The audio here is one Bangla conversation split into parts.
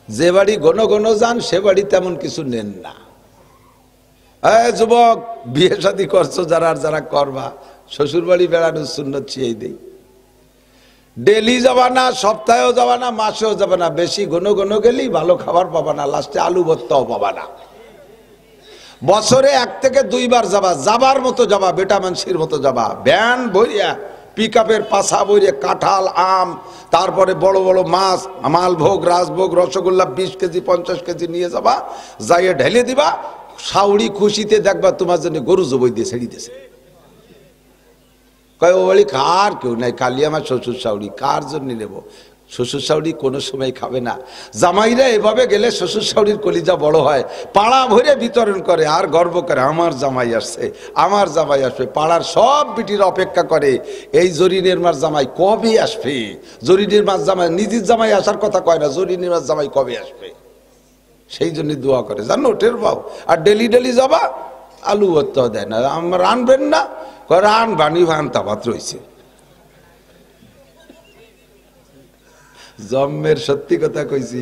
যে বাড়ি ঘন ঘন যান সে বাড়ি তেমন কিছু নেন না। যুবক, বিয়ে শাদী করছো যারা, আর যারা করবা, শ্বশুর বাড়ি বেড়ানোর সুন্নত ছিয়েই দেই। ডেলি যাবা না, সপ্তাহেও যাবা না, মাসেও যাবা না। বেশি ঘন ঘন গেলেই ভালো খাবার পাবা না, লাস্টে আলু ভর্তাও পাবা না। বছরে 1 থেকে 2 বার যাবা, যাবার মতো যাবা, বেটা মানুষের মতো যাবা। ভ্যান ভরিয়া, পিক আপের পাশা ভরিয়া কাঁঠাল, আম, তারপরে বড় বড় মাছ, মালভোগ, রাজভোগ, রসগোল্লা 20 কেজি 50 কেজি নিয়ে যাবা, যাইয়ে ঢেলে দিবা। শাউড়ি খুশিতে দেখবা তোমার জন্য গরু জবই দিয়ে ছেড়ে দিয়েছে। কয় ও বলি কার কেউ নাই, খালি আমার শ্বশুর শাউড়ি, কার জন্য নেব? শ্বশুর শাউড়ি কোনো সময় খাবে না। জামাইরা এভাবে গেলে শ্বশুর শাউড়ির কলিজা বড় হয়, পাড়া ভরে বিতরণ করে আর গর্ব করে, আমার জামাই আসছে, আমার জামাই আসবে। পাড়ার সব বিটির অপেক্ষা করে এই জরিনের মার জামাই কবে আসবে। জরিনের মার জামাই, নিজের জামাই আসার কথা কয় না, জরিনের মার জামাই কবে আসবে, সেই জন্য দোয়া করে, জানো টের পাও। আর ডেলি ডেলি যাবা, আলু ভর্তাও দেয় না। আমার রানবেন না, রান বানি ভান তাবাত রয়েছে। জন্মের সত্যি কথা কইছি,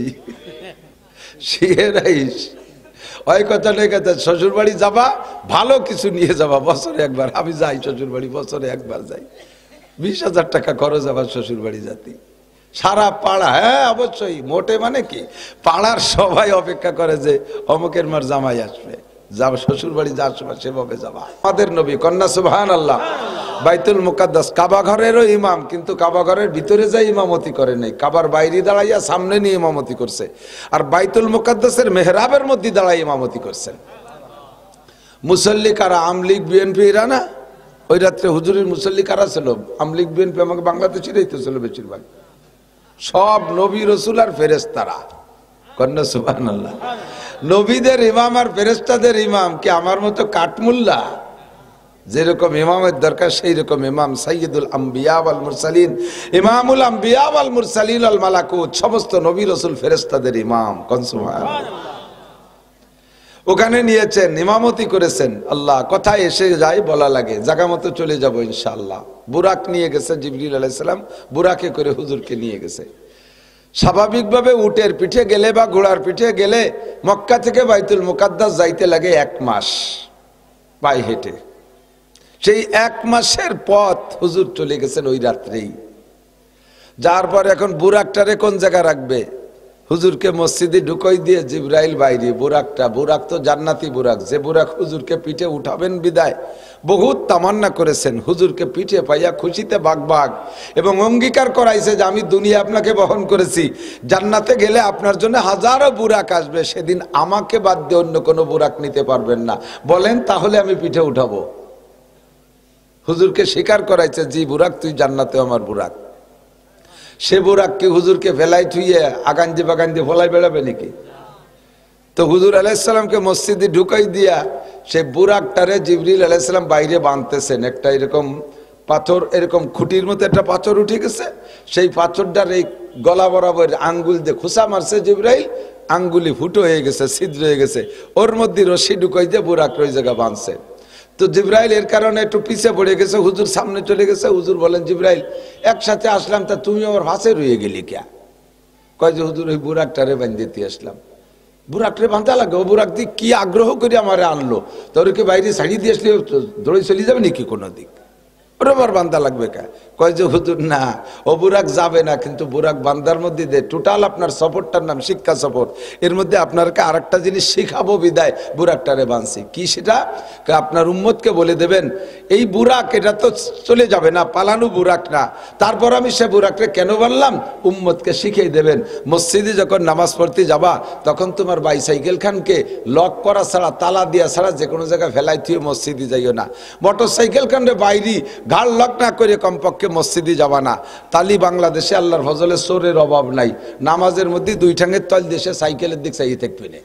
শিখেরাইস ওই কথা নেই কথা। শ্বশুর বাড়ি যাবা, ভালো কিছু নিয়ে যাবা, বছরে একবার। আমি যাই শ্বশুর বাড়ি, বছরে একবার যাই। 20,000 টাকা খরচ আবার শ্বশুর বাড়ি যাতে। সারা পাড়া, হ্যাঁ অবশ্যই, মোটে মানে কি, পাড়ার সবাই অপেক্ষা করে যে অমুকের মার জামাই আসবে, যাবা শ্বশুর বাড়ি যাওয়ার সময় সেভাবে যাবা। আমাদের নবী, কন্যা সুবহানাল্লাহ, বাইতুল মুকাদ্দাস কাবা ঘরেরও ইমাম, কিন্তু কাবা ঘরের ভিতরে যাই ইমামতি করে নাই, কাবার বাইরে দাঁড়াইয়া সামনে নিয়ে ইমামতি করছে। আর বাইতুল মুকাদ্দাসের মেহরাবের মধ্যে দাঁড়াই ইমামতি করছেন। মুসল্লি কারা? আমলিগ বিএনপি এরা না? ওই রাত্রে হুজুরের মুসল্লি কারা ছিল? আমলিগ বিএনপি আমাকে বাংলাদেশেরই তো ছিল বেশিরভাগ, সব নবী রসুল আর ফেরেশতারা। কন্যা সুবহানাল্লাহ। নবীদের ইমাম আর ফেরেশতাদের ইমাম কি আমার মতো কাঠমুল্লা? যেরকম ইমামের দরকার সেই রকম ইমাম। সাইয়্যিদুল আম্বিয়া ওয়াল মুরসালিন, ইমামুল আম্বিয়া ওয়াল মুরসালিন আল মালাকুত, সমস্ত নবী রাসূল ফেরেশতাদের ইমাম। কোন সুবহানাল্লাহ। ওখানে নিয়েছেন, ইমামতি করেছেন। আল্লাহ কথায় এসে যায়, বলা লাগে, জায়গা মতো চলে যাব ইনশাআল্লাহ। বুরাক নিয়ে গেছে জিবরিল আলাইহিস সালাম, বুরাকে করে হুজুরকে নিয়ে গেছে। স্বাভাবিকভাবে উটের পিঠে গেলে বা ঘোড়ার পিঠে গেলে মক্কা থেকে বাইতুল মুকাদ্দাস যাইতে লাগে 1 মাস পায়ে হেঁটে। সেই 1 মাসের পথ হুজুর চলে গেছেন ওই রাত্রেই। যার পর এখন বুরাকটারে কোন জায়গা রাখবে? হুজুরকে মসজিদে ঢুকাই দিয়ে জিবরাইল বাইরে। বুরাক তো জান্নাতি বুরাক, যে বুরাক হুজুরকে পিঠে উঠাবেন বিদায় বহুত তামান্না করেছেন। হুজুরকে পিঠে পাইয়া খুশিতে বাগবাগ, এবং অঙ্গীকার করাইছে যে আমি দুনিয়া আপনাকে বহন করেছি, জান্নাতে গেলে আপনার জন্য হাজারো বুরাক আসবে, সেদিন আমাকে বাদ দিয়ে অন্য কোনো বুরাক নিতে পারবেন না। বলেন তাহলে আমি পিঠে উঠাবো? হুজুরকে স্বীকার করাইছে, জি বুরাক তুই জান্নাতে আমার বুরাক। সে বুরাককে হুজুরকে ফেলাই থুইয়ে আগান্দি বাগান্দি ফলাই বেড়াবে নাকি? তো হুজুর আলাইহিস সালামকে মসজিদে ঢুকাই দিয়া সে বুরাকটারে জিবরিল আলাইহিস সালাম বাইরে বাঁধতেছেন। একটা এরকম পাথর, এরকম খুঁটির মতো একটা পাথর উঠে গেছে, সেই পাথরটার এই গলা বরাবর আঙ্গুল দিয়ে খুসা মারছে জিবরাইল, আঙ্গুলি ফুটো হয়ে গেছে, ছিদ্র হয়ে গেছে, ওর মধ্যে রশি ঢুকাই দিয়ে বুরাক ওই জায়গা বাঁধছে। তো জিবরাইল এর কারণে একটু পিছিয়ে পড়ে গেছে, হুজুর সামনে চলে গেছে। হুজুর বলেন, জিবরাইল একসাথে আসলাম, তা তুমি আমার ভাষে রয়ে গেলি কে? কয় যে হুজুর ওই বুরাকটারে বাঁধতে আসলাম। বুরাকটারে বাঁধা লাগে, ও বুরাক দিয়ে কি আগ্রহ করে আমারে আনলো, তোরকে বাইরে ছাড়িয়ে দিয়ে আসলে দৌড়ে চলে যাবে নাকি কোনো দিক? ওর আবার বান্ধা লাগবে কে? কয় যে হুজুর না, ও বুরাক যাবে না, কিন্তু বুরাক বান্দার মধ্যে দে টোটাল আপনার সফরটার নাম শিক্ষা সফর, এর মধ্যে আপনারকে আরেকটা জিনিস শিখাবো বিদায় বুরাকটারে বাঁধছি। কি সেটা? আপনার উম্মতকে বলে দেবেন এই বুরাক এটা তো চলে যাবে না, পালানো বুরাক না, তারপর আমি সে বুরাককে কেন বানলাম উম্মতকে শিখিয়ে দেবেন। মসজিদে যখন নামাজ পড়তে যাবা তখন তোমার বাইসাইকেল খানকে লক করা ছাড়া, তালা দিয়া ছাড়া যে কোনো জায়গায় ফেলাই থুয়ে মসজিদে যাইও না। মোটর সাইকেল খানরে বাইরে ঘাড় লক না করে কমপক্ষে মসজিদে যাবা না। তালি বাংলাদেশে আল্লাহর ফজলে চোরের অভাব নাই, নামাজের মধ্যে 2 ঠ্যাঙের তল দেশে সাইকেলের দিক চাইয়ে থাকবে না,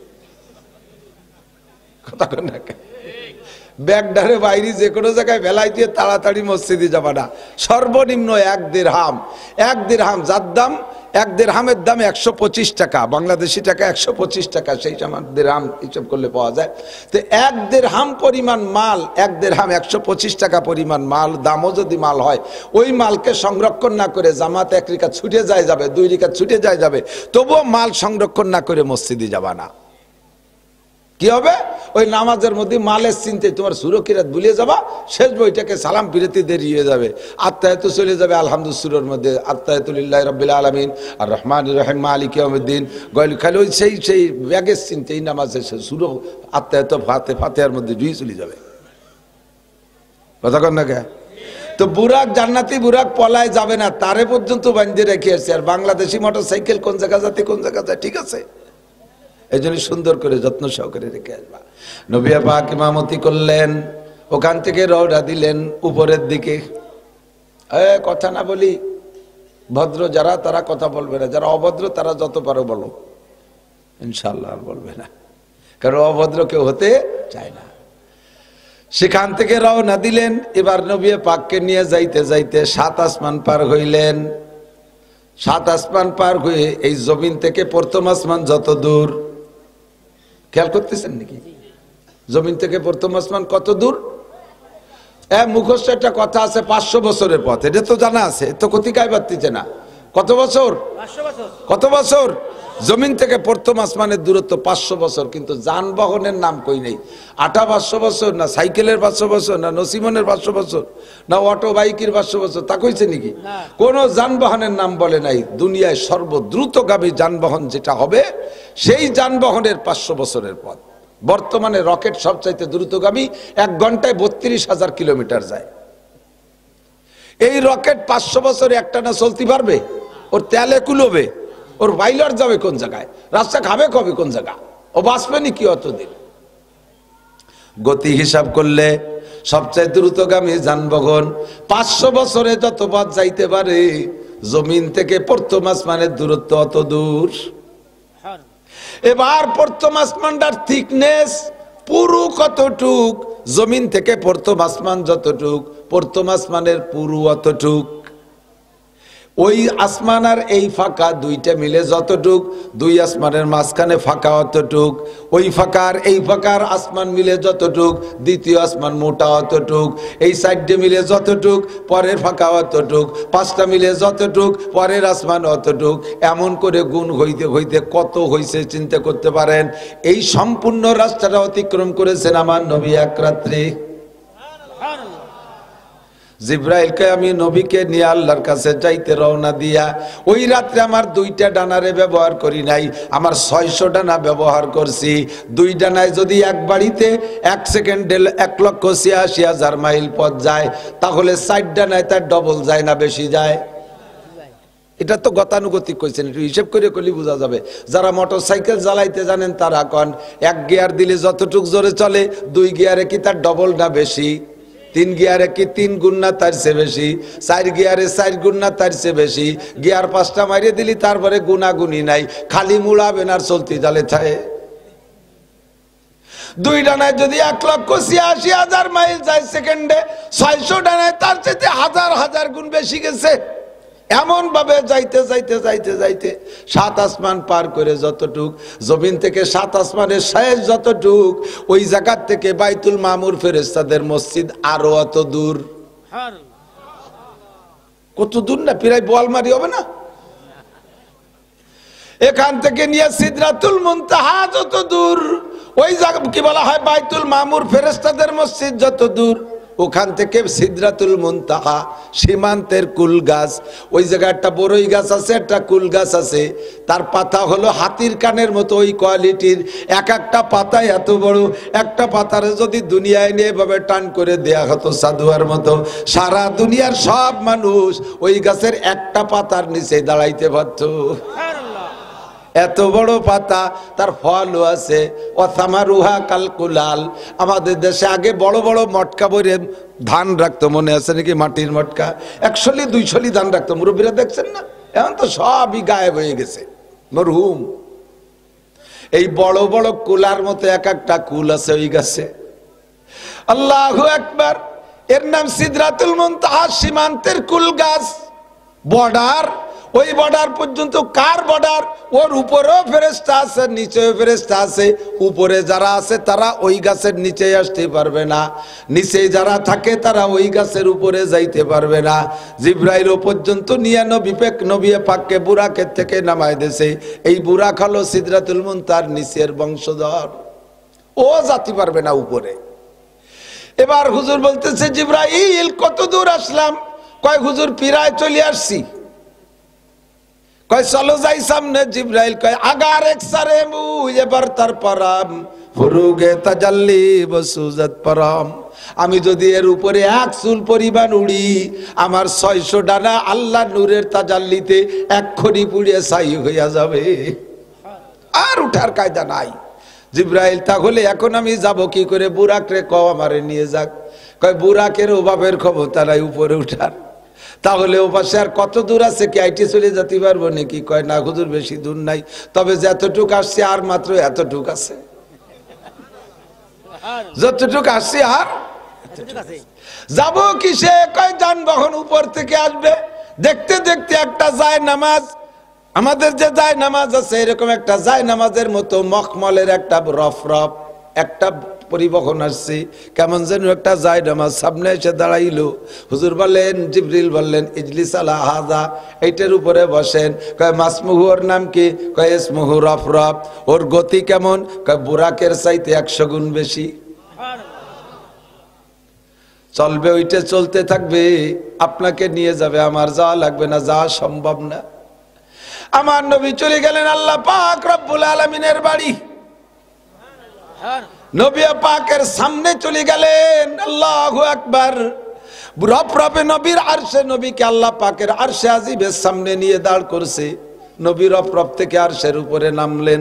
কথা কন না? ব্যাগডারে বাইরে যে কোনো জায়গায় ভেলাই দিয়ে তাড়াতাড়ি মসজিদে যাবা না। সর্বনিম্ন 1 দিরহাম, 1 দিরহাম যার দাম, 1 দিরহামের দাম 125 টাকা, বাংলাদেশি টাকা 125 টাকা, সেই সময় দিরহাম হিসাব করলে পাওয়া যায়। তো 1 দিরহাম পরিমাণ মাল, 1 দিরহাম 125 টাকা পরিমাণ মাল, দামও যদি মাল হয়, ওই মালকে সংরক্ষণ না করে জামাত 1 রিকাত ছুটে যায় যাবে, 2 রিকাত ছুটে যায় যাবে, তবুও মাল সংরক্ষণ না করে মসজিদে যাবা না। কি হবে? ওই নামাজের মধ্যে মালের চিন্তায় তোমার সুরক্ষিরাত ভুলিয়ে যাবা, শেষ বইটাকে সালাম ফিরতে দেরি হয়ে যাবে, আত্মায়াতু চলে যাবে আলহামদুলিল্লাহ সুরের মধ্যে, আত্মায়াতুলিল্লাহি রাব্বিল আলামিন আর রহমানির রহিম মালিকি ইয়াউমিদ্দিন, গইল খালি ওই সেই ব্যাগের চিন্তাই নামাজের সুর আত্মায়াতু ফাতিহার মধ্যে জুই চলে যাবে। কথা কন না কে? তো বুরাক জান্নাতি বুরাক পলায় যাবে না, তারে পর্যন্ত বাঁধে রেখে আসছে। আর বাংলাদেশি মোটরসাইকেল কোন জায়গা যাতে কোন জায়গা যায়, ঠিক আছে, এই জন্য সুন্দর করে যত্ন সহকারে রেখে আসবা। নবী পাক ইমামতি করলেন, ওখান থেকে রওনা দিলেন উপরের দিকে। কথা না বলি, ভদ্র যারা তারা কথা বলবে না, যারা অভদ্র তারা যত পারো বলো, ইনশাআল্লাহ আর বলবে না, কারণ অভদ্র কেউ হতে চায় না। সেখান থেকে রওনা দিলেন। এবার নবী পাককে নিয়ে যাইতে যাইতে 7 আসমান পার হইলেন। 7 আসমান পার হয়ে এই জমিন থেকে প্রথম আসমান যত দূর, খেয়াল করতেছেন নাকি? জমিন থেকে প্রথম আসমান কত দূর? মুখস্থ একটা কথা আছে, 500 বছরের পথ, এটা তো জানা আছে, তো কতিকায় বাড়তিছে না। কত বছর? 500 বছর। কত বছর? জমিন থেকে প্রথম আসমানের দূরত্ব 500 বছর, কিন্তু যানবাহনের নাম কই নেই। আটা 500 বছর, না সাইকেলের 500 বছর, না নসিমনের 500 বছর, না অটো বাইকের 500 বছর, তা কইছে নাকি? কোন যানবাহনের নাম বলে নাই। দুনিয়ায় সর্বদ্রুতগামী যানবাহন যেটা হবে, সেই যানবাহনের 500 বছরের পথ। বর্তমানে রকেট সবচাইতে দ্রুতগামী, 1 ঘন্টায় 32,000 কিলোমিটার যায়। এই রকেট 500 বছরে একটানা চলতে পারবে? ওর তেলে কুলোবে, ওর বাইলার যাবে কোন জায়গায়, রাস্তা খাবে কবে কোন জায়গা, ও বাঁচবে নি কি অতদিন? গতি হিসাব করলে সবচেয়ে দ্রুতগামী যানবাহন 500 বছরে যত পথ যাইতে পারে, জমিন থেকে প্রথম আসমানের দূরত্ব অত দূর। এবার প্রথম আসমানটার থিকনেস পুরু কতটুক, জমিন থেকে প্রথম আসমান যতটুক, প্রথম আসমানের পুরু অতটুক। ওই আসমান আর এই ফাঁকা দুইটা মিলে যতটুক, 2 আসমানের মাঝখানে ফাঁকা অতটুক। ওই ফাঁকার এই ফাঁকার আসমান মিলে যতটুক, দ্বিতীয় আসমান মোটা অতটুক। এই সাইডে মিলে যতটুক, পরের ফাঁকা অতটুক। 5টা মিলে যতটুক, পরের আসমান অতটুক। এমন করে গুণ হইতে হইতে কত হইছে চিন্তা করতে পারেন। এই সম্পূর্ণ রাস্তাটা অতিক্রম করেছেন আমার নবী এক রাত্রে। জিব্রাইলকে আমি নবীকে নিয়ে আল্লাহর কাছে যাইতে রওনা দিয়া, ওই রাত্রে আমার 2টা ডানারে ব্যবহার করি নাই, আমার 600 ডানা ব্যবহার করছি। 2 ডানায় যদি এক বাড়িতে 1 সেকেন্ডে 1,86,000 মাইল পথ যায়, তাহলে 4 ডানায় তার ডবল যায় না বেশি যায়? এটা তো গতানুগতিক কইছেন, একটু হিসেব করে করলে বোঝা যাবে। যারা মোটরসাইকেল চালাইতে জানেন তারা কন 1 গিয়ার দিলে যতটুক জোরে চলে, 2 গিয়ারে কি তার ডবল না বেশি? 3 গিয়ারে কি 3 গুণ না তার চেয়ে বেশি? 4 গিয়ারে 4 গুণ না তার চেয়ে বেশি? গিয়ার 5টা মারিয়ে দিলি তারপরে গুণাগুনি নাই, খালি মুড়াবেন আর চলতে জালে থাকে। 2 ডানায় যদি 1,86,000 মাইল যায় সেকেন্ডে, 600 ডানায় তার চেয়ে হাজার হাজার গুণ বেশি গেছে। এমন ভাবে যাইতে যাইতে যাইতে যাইতে 7 আসমান পার করে যতটুক, জমিন থেকে 7 আসমানের শেষ যতটুক, ওই জায়গার থেকে বাইতুল মামুর ফেরেশতাদের মসজিদ আরো অত দূর। কত দূর না, প্রায় বোয়ালমারি হবে না? এখান থেকে নিয়ে সিদরাতুল মুনতাহা যত দূর, ওই জায়গা কি বলা হয় বাইতুল মামুর ফেরেশতাদের মসজিদ যত দূর, ওখান থেকে সিদরাতুল মুনতাহা সীমান্তের কুল গাছ, ওই জায়গায় একটা বড়ই গাছ আছে, একটা কুল গাছ আছে, তার পাতা হলো হাতির কানের মতো ওই কোয়ালিটির। এক একটা পাতায় এত বড়, একটা পাতারে যদি দুনিয়ায় নিয়ে এভাবে টান করে দেয়া হতো সাধুয়ার মতো, সারা দুনিয়ার সব মানুষ ওই গাছের একটা পাতার নিচে দাঁড়াইতে পারত। এত বড় পাতা, তার ফলও আছে। অসামারুহা কালকুলাল। আমাদের দেশে আগে বড় বড় মটকা বইরে ধান রাখতো, মনে আছে নাকি? মাটির মটকা 100-200 ধান রাখতো, মুরব্বীরা দেখছেন না? এখন তো সবই গায়েব হয়ে গেছে, মরহুম। এই বড় বড় কুলার মতো এক একটা কুল আছে ওই গাছে। আল্লাহু আকবার। এর নাম সিদরাতুল মুনতাহা, সীমান্তের কুল গাছ, বর্ডার। ওই বর্ডার পর্যন্ত কার বর্ডার? ওর উপরেও ফেরেশতা আছে, নিচেও ফেরেশতা আছে। উপরে যারা আছে তারা ওই গাছের নিচে আসতে পারবে না, নিচে যারা থাকে তারা ওই গাছের উপরে যাইতে পারবে না। জিবরাইল পর্যন্ত নিয়ে নবী পাককে বুরাকের থেকে নামায় দিয়েছে। এই বুরাক হলো সিদরাতুল মুনতাহার নিচের বংশধর, ও যাতে পারবে না উপরে। এবার হুজুর বলতেছে, জিবরাইল কত দূর আসলাম? কয় হুজুর প্রায় চলে আসছি। কয় চলো যাই সামনে। জিবরাইল কয় আগার এক সারে মুয়ে বরতার পরাম ফুরুগে তাজাল্লি বসুজাত পরাম। আমি যদি এর উপরে এক চুল পরিমাণ উড়ি, আমার 600 ডানা আল্লাহ নূরের তাজাল্লিতে এক্ষুনি পুড়িয়ে ছাই হইয়া যাবে, আর উঠার কায়দা নাই। জিবরাইল তাহলে এখন আমি যাব কি করে? বুরাক রে কও আমারে নিয়ে যাক। কয় বুরাকের অভাবের ক্ষমতা নাই উপরে উঠার। তাহলে ও পাশে আর কত দূর আছে? কি আইটি চলে যেতে পারবো নাকি? কয় না হুজুর বেশি দূর নাই, তবে যতটুক আসছে আর মাত্র এতটুক আছে, যতটুক আসছে আর যাব কিসে? কয় যানবাহন উপর থেকে আসবে। দেখতে দেখতে একটা যায় নামাজ, আমাদের যে যায় নামাজ আছে এরকম একটা যায় নামাজের মতো মখমলের একটা রফ একটা পরিবহন আসছে, কেমন যেন একটা যায় নামাজ সামনে এসে দাঁড়াইলো। হুজুর বললেন, জিবরিল বললেন, ইজলিস আলা হাযা, এইটার উপরে বসেন। কয় মাসমুহু, ওর নাম কি? কয় ইসমুহু রফ। ওর গতি কেমন? কয় বুরাকের চাইতে 100 গুণ বেশি চলবে। ওইটা চলতে থাকবে, আপনাকে নিয়ে যাবে, আমার যাওয়া লাগবে না, যাওয়া সম্ভব না। আমার নবী চলে গেলেন আল্লাহ পাক রব্বুল আলামিনের বাড়ি। নবী পাকের সামনে চলে গেলেন। আল্লাহু আকবার। রফে নবীর আরশে, নবীকে আল্লাহ পাকের আরশে আজিমের সামনে নিয়ে দাঁড় করছে। নবী রফ থেকে আরশের উপরে নামলেন।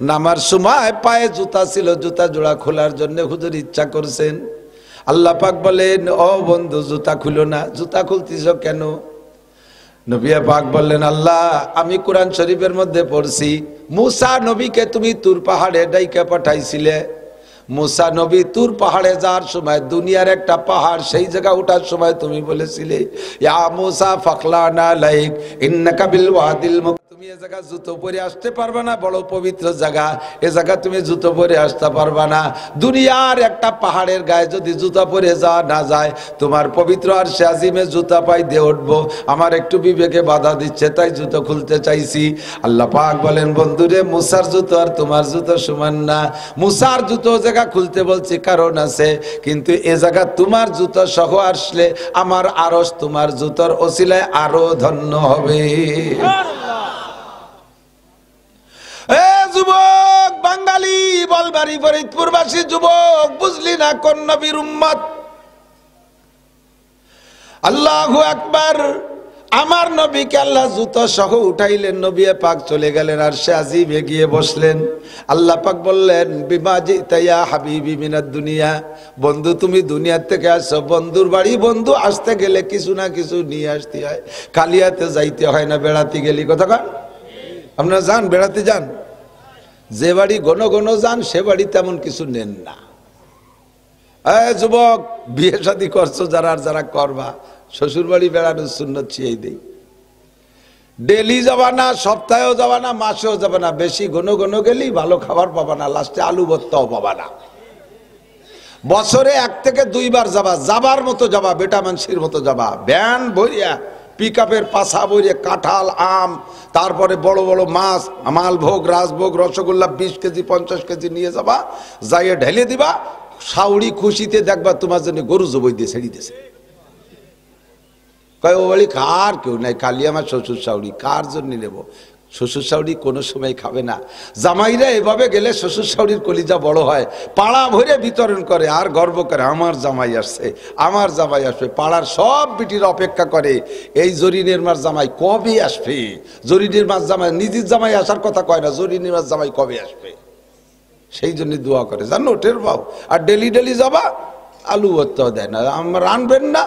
নামার সময় পায়ে জুতা ছিল, জুতা জোড়া খোলার জন্য হুজুর ইচ্ছা করছেন। আল্লাহ পাক বলেন, ও বন্ধু জুতা খুলো না। জুতা খুলতেছ কেন? নবী পাক বললেন, আল্লাহ আমি কোরআন শরীফের মধ্যে পড়ছি, মুসা নবীকে তুমি তুর পাহাড়ে ডাইকা পাঠাইছিলে। মুসা নবী তুর পাহাড়ে যাওয়ার সময় দুনিয়ার একটা পাহাড়, সেই জায়গা ওঠার সময় তুমি বলেছিলে, ইয়া মুসা ফাখলানা লাইক ইন্নাকা বিল ওয়াদিল মুক। তুমি এ জায়গা জুতো পরে আসতে পারবা না, বড় পবিত্র জায়গা, এ জায়গা তুমি জুতো পরে আসতে পারবা না। দুনিয়ার একটা পাহাড়ের গায়ে যদি জুতা পরে যাওয়া না যায়, তোমার পবিত্র আরশে আজিমে জুতা পাই দিয়ে উঠবো। আমার একটু বিবেকে বাধা দিচ্ছে, তাই জুতো খুলতে চাইছি। আল্লাহ পাক বলেন, বন্ধুরে মুসার জুতো আর তোমার জুতো সমান না। মুসার জুতো জায়গা খুলতে বলছি কারণ আছে, কিন্তু এ জায়গা তোমার জুতো সহ আসলে আমার আরশ তোমার জুতোর ওসিলায় আরো ধন্য হবে। যুবক বাঙালি, বলবাড়ি ফরিদপুরবাসী যুবক, বুঝলি না কোন নবীর উম্মত? আল্লাহু আকবার। আমার নবীকে আল্লাহ জুতো সহ উঠাইলেন। নবী পাক চলে গেলেন আর সে আজিমে গিয়ে বসলেন। আল্লাহ পাক বললেন, বিমা জিতা ইয়া হাবিবি মিনাদ দুনিয়া, বন্ধু তুমি দুনিয়া থেকে আসছো। বন্ধুর বাড়ি বন্ধু আসতে গেলে কিছু না কিছু নিয়ে আসতে হয়, কালিয়াতে যাইতে হয় না। বেড়াতে গেলি কথা কন, আপনারা যান বেড়াতে যান, যে বাড়ি ঘন ঘন যান সে বাড়ি তেমন কিছু নেন না। যুবক বিয়ে শাদী করছো যারা, আর যারা করবা, শ্বশুর বাড়ি বেড়ানোর সুন্নত ছিয়েই দেই। ডেলি যাবা না, সপ্তাহেও যাবা না, মাসেও যাবা না। বেশি ঘন ঘন গেলেই ভালো খাবার পাবা না, লাস্টে আলু ভর্তাও পাবা না। বছরে 1 থেকে 2 বার যাবা, যাবার মতো যাবা, বেটা মানুষের মতো যাবা। ভ্যান ভরিয়া, পিকআপের পাশা ভরিয়া কাঁঠাল, আম, তারপরে বড় বড় মাছ, মালভোগ, রাজভোগ, রসগোল্লা 20 কেজি 50 কেজি নিয়ে যাবা, যাইয়ে ঢেলে দিবা। শাউরি খুশিতে দেখবা তোমার জন্য গরু জবই দিয়ে ছেড়ে দিয়েছে। কয় ও বাড়ি কার কেউ নাই, খালি আমার শ্বশুর শাউরি, কার জন্য নেব? শ্বশুর শাউরি কোনো সময় খাবে না। জামাইরা এভাবে গেলে শ্বশুর শাউরির কলিজা বড় হয়, পাড়া ভরে বিতরণ করে আর গর্ব করে, আমার জামাই আসছে, আমার জামাই আসবে। পাড়ার সব বিটির অপেক্ষা করে এই জরিনের মার জামাই কবে আসবে। জরিনের মার জামাই, নিজের জামাই আসার কথা কয় না, জরিনের মার জামাই কবে আসবে, সেই জন্য দোয়া করে, জানো টের পাও। আর ডেলি ডেলি যাবা, আলু ভর্তাও দেয় না। আমার রানবেন না,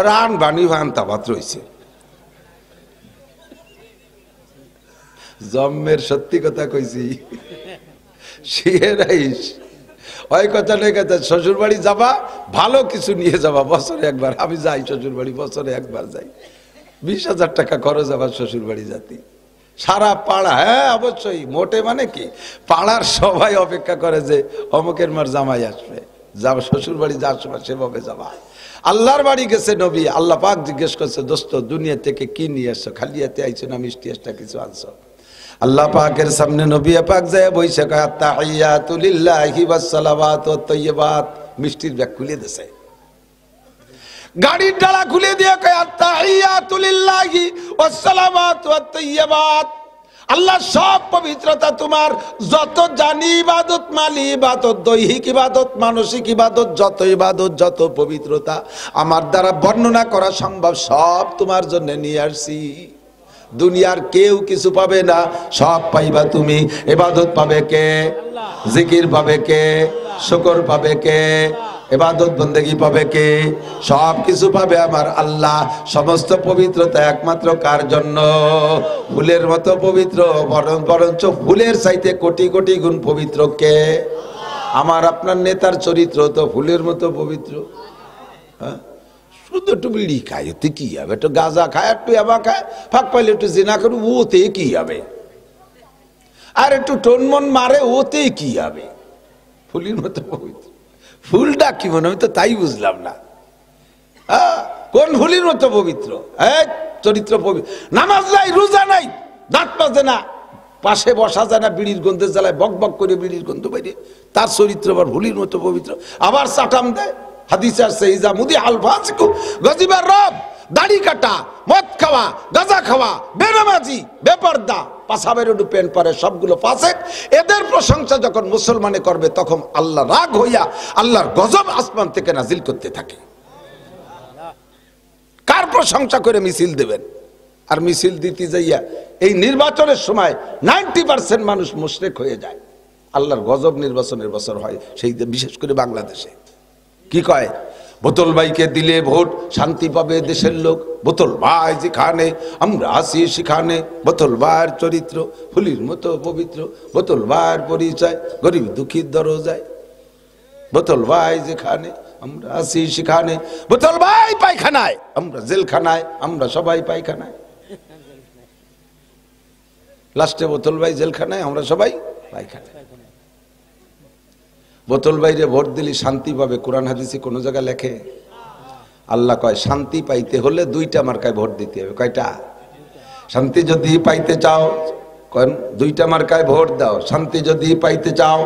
রান বানি ভান তাবাত রয়েছে। জম্মের সত্যি কথা কইছি, শিয়ে রাইস ওই কথা নেই কথা, শ্বশুর বাড়ি যাবা ভালো কিছু নিয়ে যাবা বছরে একবার। আমি যাই শ্বশুর বাড়ি, বছরে একবার যাই। 20,000 টাকা খরচ আবার শ্বশুর বাড়ি জাতি। সারা পাড়া, হ্যাঁ অবশ্যই, মোটে মানে কি, পাড়ার সবাই অপেক্ষা করে যে অমুকের মার জামাই আসবে, যাবা শ্বশুর বাড়ি যাওয়ার সময় সেভাবে যাবা। আল্লাহর বাড়ি গেছে নবী, আল্লাহ পাক জিজ্ঞেস করছে, দোস্ত দুনিয়া থেকে কি নিয়ে আসছো, খালি হাতে আইছো না মিষ্টি একটা কিছু আনছো? আল্লাহ পাকের সামনে নবী পাক যায় বইসে কয় আত্তাহিয়াতু লিল্লাহি ওয়াস সালাওয়াতু ওয়াত তাইয়্যিবাত, মিষ্টির ব্যাগ খুলে দিয়েছে, গাড়ির ডালা খুলে দিয়ে কয় আত্তাহিয়াতু লিল্লাহি ওয়াস সালাওয়াতু ওয়াত তাইয়্যিবাত, আল্লাহ সব পবিত্রতা তোমার, যত জানি ইবাদত, মালি ইবাদত, দৈহিক ইবাদত, মানসিক ইবাদত, যত ইবাদত, যত পবিত্রতা আমার দ্বারা বর্ণনা করা সম্ভব সব তোমার জন্য নিয়ে আসছি। দুনিয়ার কেউ কিছু পাবে না, সব পাইবা তুমি। ইবাদত পাবে কে? জিকির পাবে কে? শুকর পাবে কে? ইবাদত বন্দেগী পাবে কে? সব কিছু পাবে আমার আল্লাহ। সমস্ত পবিত্রতা একমাত্র কার জন্য? ফুলের মতো পবিত্র, বরঞ্চ ফুলের চাইতে কোটি কোটি গুণ পবিত্র কে? আমার আপনার নেতার চরিত্র তো ফুলের মতো পবিত্র। হ্যাঁ, শুধু একটু বিড়ি খায়, ওতে কি হবে? একটু গাঁজা খায়, একটু এবা খায়, ফাঁক পাইলে একটু জিনা করে, ওতে কি হবে? আর একটু টনমন মারে, ওতে কি হবে? ফুলের মতো পবিত্র। ফুলটা কি মনে, আমি তো তাই বুঝলাম না। কোন ফুলের মতো পবিত্র? চরিত্র পবিত্র। নামাজ নাই, রোজা নাই, দাঁত মাজে না, পাশে বসা যায় না, বিড়ির গন্ধে জ্বালায়, বক বক করে বিড়ির গন্ধ বাইরে, তার চরিত্র আবার ফুলের মতো পবিত্র। আবার চাটাম দেয়, হাদিসে আসছে ইজা মুদি আল ফাসিকু গজিবার রব, দাড়ি কাটা, মদ খাওয়া, গাঁজা খাওয়া, বেনামাজি, বেপরদা, পাশাবের একটু প্যান্ট পরে, সবগুলো ফাসেক। এদের প্রশংসা যখন মুসলমানে করবে তখন আল্লাহ রাগ হইয়া আল্লাহর গজব আসমান থেকে নাজিল করতে থাকে। কার প্রশংসা করে মিছিল দেবেন? আর মিছিল দিতে যাইয়া এই নির্বাচনের সময় 90% মানুষ মুশরিক হয়ে যায়। আল্লাহর গজব নির্বাচনের বছর হয়, সেই বিশেষ করে বাংলাদেশে। কি কয়? বোতল ভাইকে দিলে ভোট, শান্তি পাবে দেশের লোক। বোতল ভাই যেখানে, আমরা আসি সেখানে। বোতল ভাইয়ের চরিত্র ফুলির মতো পবিত্র, বোতল ভাইয়ের পরিচয় গরিব দুঃখীর দরজায়। বোতল ভাই যেখানে, আমরা আসি সেখানে। বোতল ভাই পায়খানায়, আমরা জেলখানায়, আমরা সবাই পায়খানায়। লাস্টে বোতল ভাই জেলখানায়, আমরা সবাই পায়খানায়। বোতল বাইরে ভোট দিলি শান্তি পাবে, কোরআন হাদিসে কোন জায়গায় লেখে? আল্লাহ কয় শান্তি পাইতে হলে 2টা মার্কায় ভোট দিতে হবে। কয়টা? শান্তি যদি পাইতে চাও, কন 2টা মার্কায় ভোট দাও। শান্তি যদি পাইতে চাও,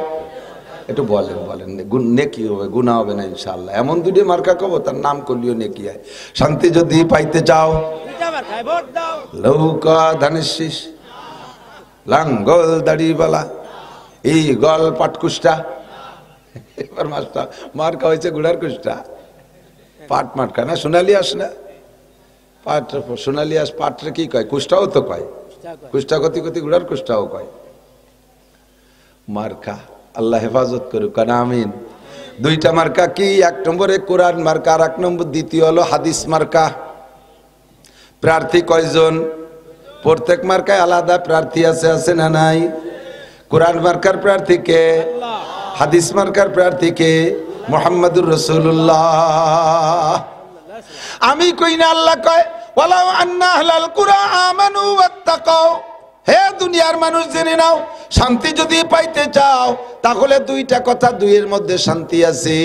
একটু বলেন বলেন, নেকি হবে, গুনাহ হবে না ইনশাআল্লাহ। এমন 2টা মার্কা কব, তার নাম করলিও নেকি হয়। শান্তি যদি পাইতে চাও, 2টা মার্কায় ভোট দাও। লৌকা ধানের শীষ, লাঙ্গল দাড়িওয়ালা, এই গল পাটকুষ্টা। এবার মাস্টার মার্কা হয়েছে গুড়ার কুষ্টা, পাট মার্কা না, সোনালি আস না, পাট সোনালি আস। পাটরে কি কয়? কুষ্টাও তো কয়, কুষ্টা গতি গতি গুড়ার কুষ্টাও কয়। মার্কা আল্লাহ হেফাজত করুক, আমিন। 2টা মার্কা কি? 1 নম্বরে কোরআন মার্কা, আর 1 নম্বর দ্বিতীয় হলো হাদিস মার্কা। প্রার্থী কয়জন? প্রত্যেক মার্কায় আলাদা প্রার্থী আছে, আছে না নাই? কোরআন মার্কার প্রার্থী কে? হাদিস মার্কার প্রার্থী কে? মুহাম্মাদুর রাসূলুল্লাহ। আমি কই না, আল্লাহ কয় ওয়ালাউ আন্না আহলাল কুরা আমানু ওয়াত্তাকাও। হে দুনিয়ার মানুষ, জেনে নাও, শান্তি যদি পাইতে চাও তাহলে 2টা কথা, 2-এর মধ্যে শান্তি আছে।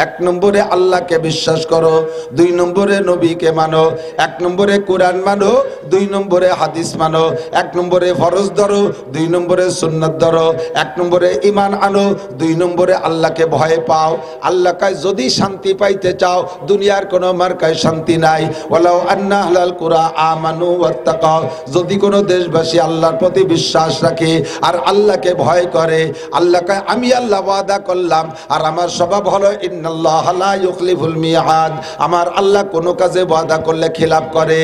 1 নম্বরে আল্লাহকে বিশ্বাস করো, 2 নম্বরে নবীকে মানো। 1 নম্বরে কোরআন মানো, 2 নম্বরে হাদিস মানো। 1 নম্বরে ফরজ ধরো, 2 নম্বরে সুন্নাত ধরো। 1 নম্বরে ঈমান আনো, 2 নম্বরে আল্লাহকে ভয় পাও। আল্লাহ কয় যদি শান্তি পাইতে চাও, দুনিয়ার কোনো মার্কায় শান্তি নাই। ওয়ালাউ আন্না আহলাল কুরা আমানু ওয়াত্তাকাও, যদি কোনো দেশবাসী আল্লাহর প্রতি বিশ্বাস রাখে আর আল্লাহকে ভয় করে, আল্লাহ কয় আমি আল্লাহ ওয়াদা করলাম, আর আমার স্বভাব হলো ইন্নাল্লাহা লা ইউখলিফুল মিআদ। আমার আল্লাহ কোনো কাজে ওয়াদা করলে খিলাফ করে।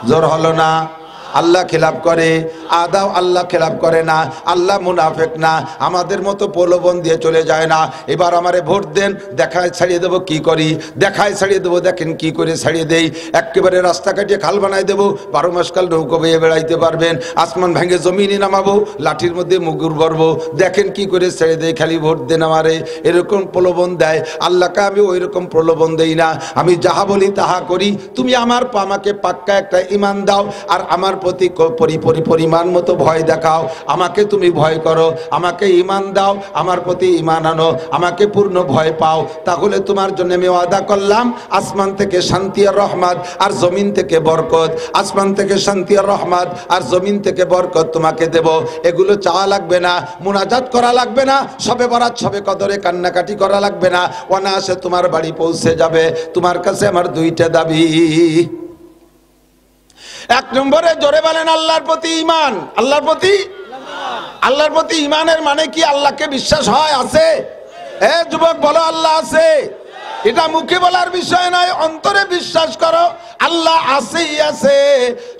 জোর হলো না? আল্লাহ খিলাফ করে, আদাও আল্লাহ খিলাফ করে না, আল্লাহ মুনাফিক না, আমাদের মতো প্রলোভন দিয়ে চলে যায় না। এবার আমারে ভোট দেন, দেখায় ছাড়িয়ে দেবো কি করি, দেখায় ছাড়িয়ে দেবো, দেখেন কি করে ছাড়িয়ে দেই। একেবারে রাস্তা কাটিয়ে খাল বানাই দেবো, 12 মাস কাল নৌকো বেয়ে বেড়াইতে পারবেন, আসমান ভেঙে জমিনে নামাবো, লাঠির মধ্যে মুগুর ভরবো, দেখেন কি করে ছেড়ে দেয়, খালি ভোট দেন আমারে, এরকম প্রলোভন দেয়। আল্লাহকে আমি ওই রকম প্রলোভন দেই না, আমি যাহা বলি তাহা করি। তুমি আমাকে পাক্কা একটা ঈমান দাও, আর আমার প্রতি পরিমাণ মতো ভয় দেখাও, আমাকে তুমি ভয় করো, আমাকে ঈমান দাও, আমার প্রতি ঈমান আনো, আমাকে পূর্ণ ভয় পাও, তাহলে তোমার জন্য আমি ওয়াদা করলাম আসমান থেকে শান্তি আর রহমত আর জমিন থেকে বরকত, আসমান থেকে শান্তি আর রহমত আর জমিন থেকে বরকত তোমাকে দেব। এগুলো চাওয়া লাগবে না, মুনাজাত করা লাগবে না, সবে বরাত সবে কদরে কান্নাকাটি করা লাগবে না, অনায়াসে তোমার বাড়ি পৌঁছে যাবে। তোমার কাছে আমার দুইটা দাবি। এক নম্বরে জোরে বলেন আল্লাহর প্রতি ঈমান। আল্লাহর প্রতি ঈমানের মানে কি? আল্লাহকে বিশ্বাস হয়, আছে? যুবক বলো আল্লাহ আছে। এটা মুখে বলার বিষয় নয়, অন্তরে বিশ্বাস করো আল্লাহ আছেই আছে।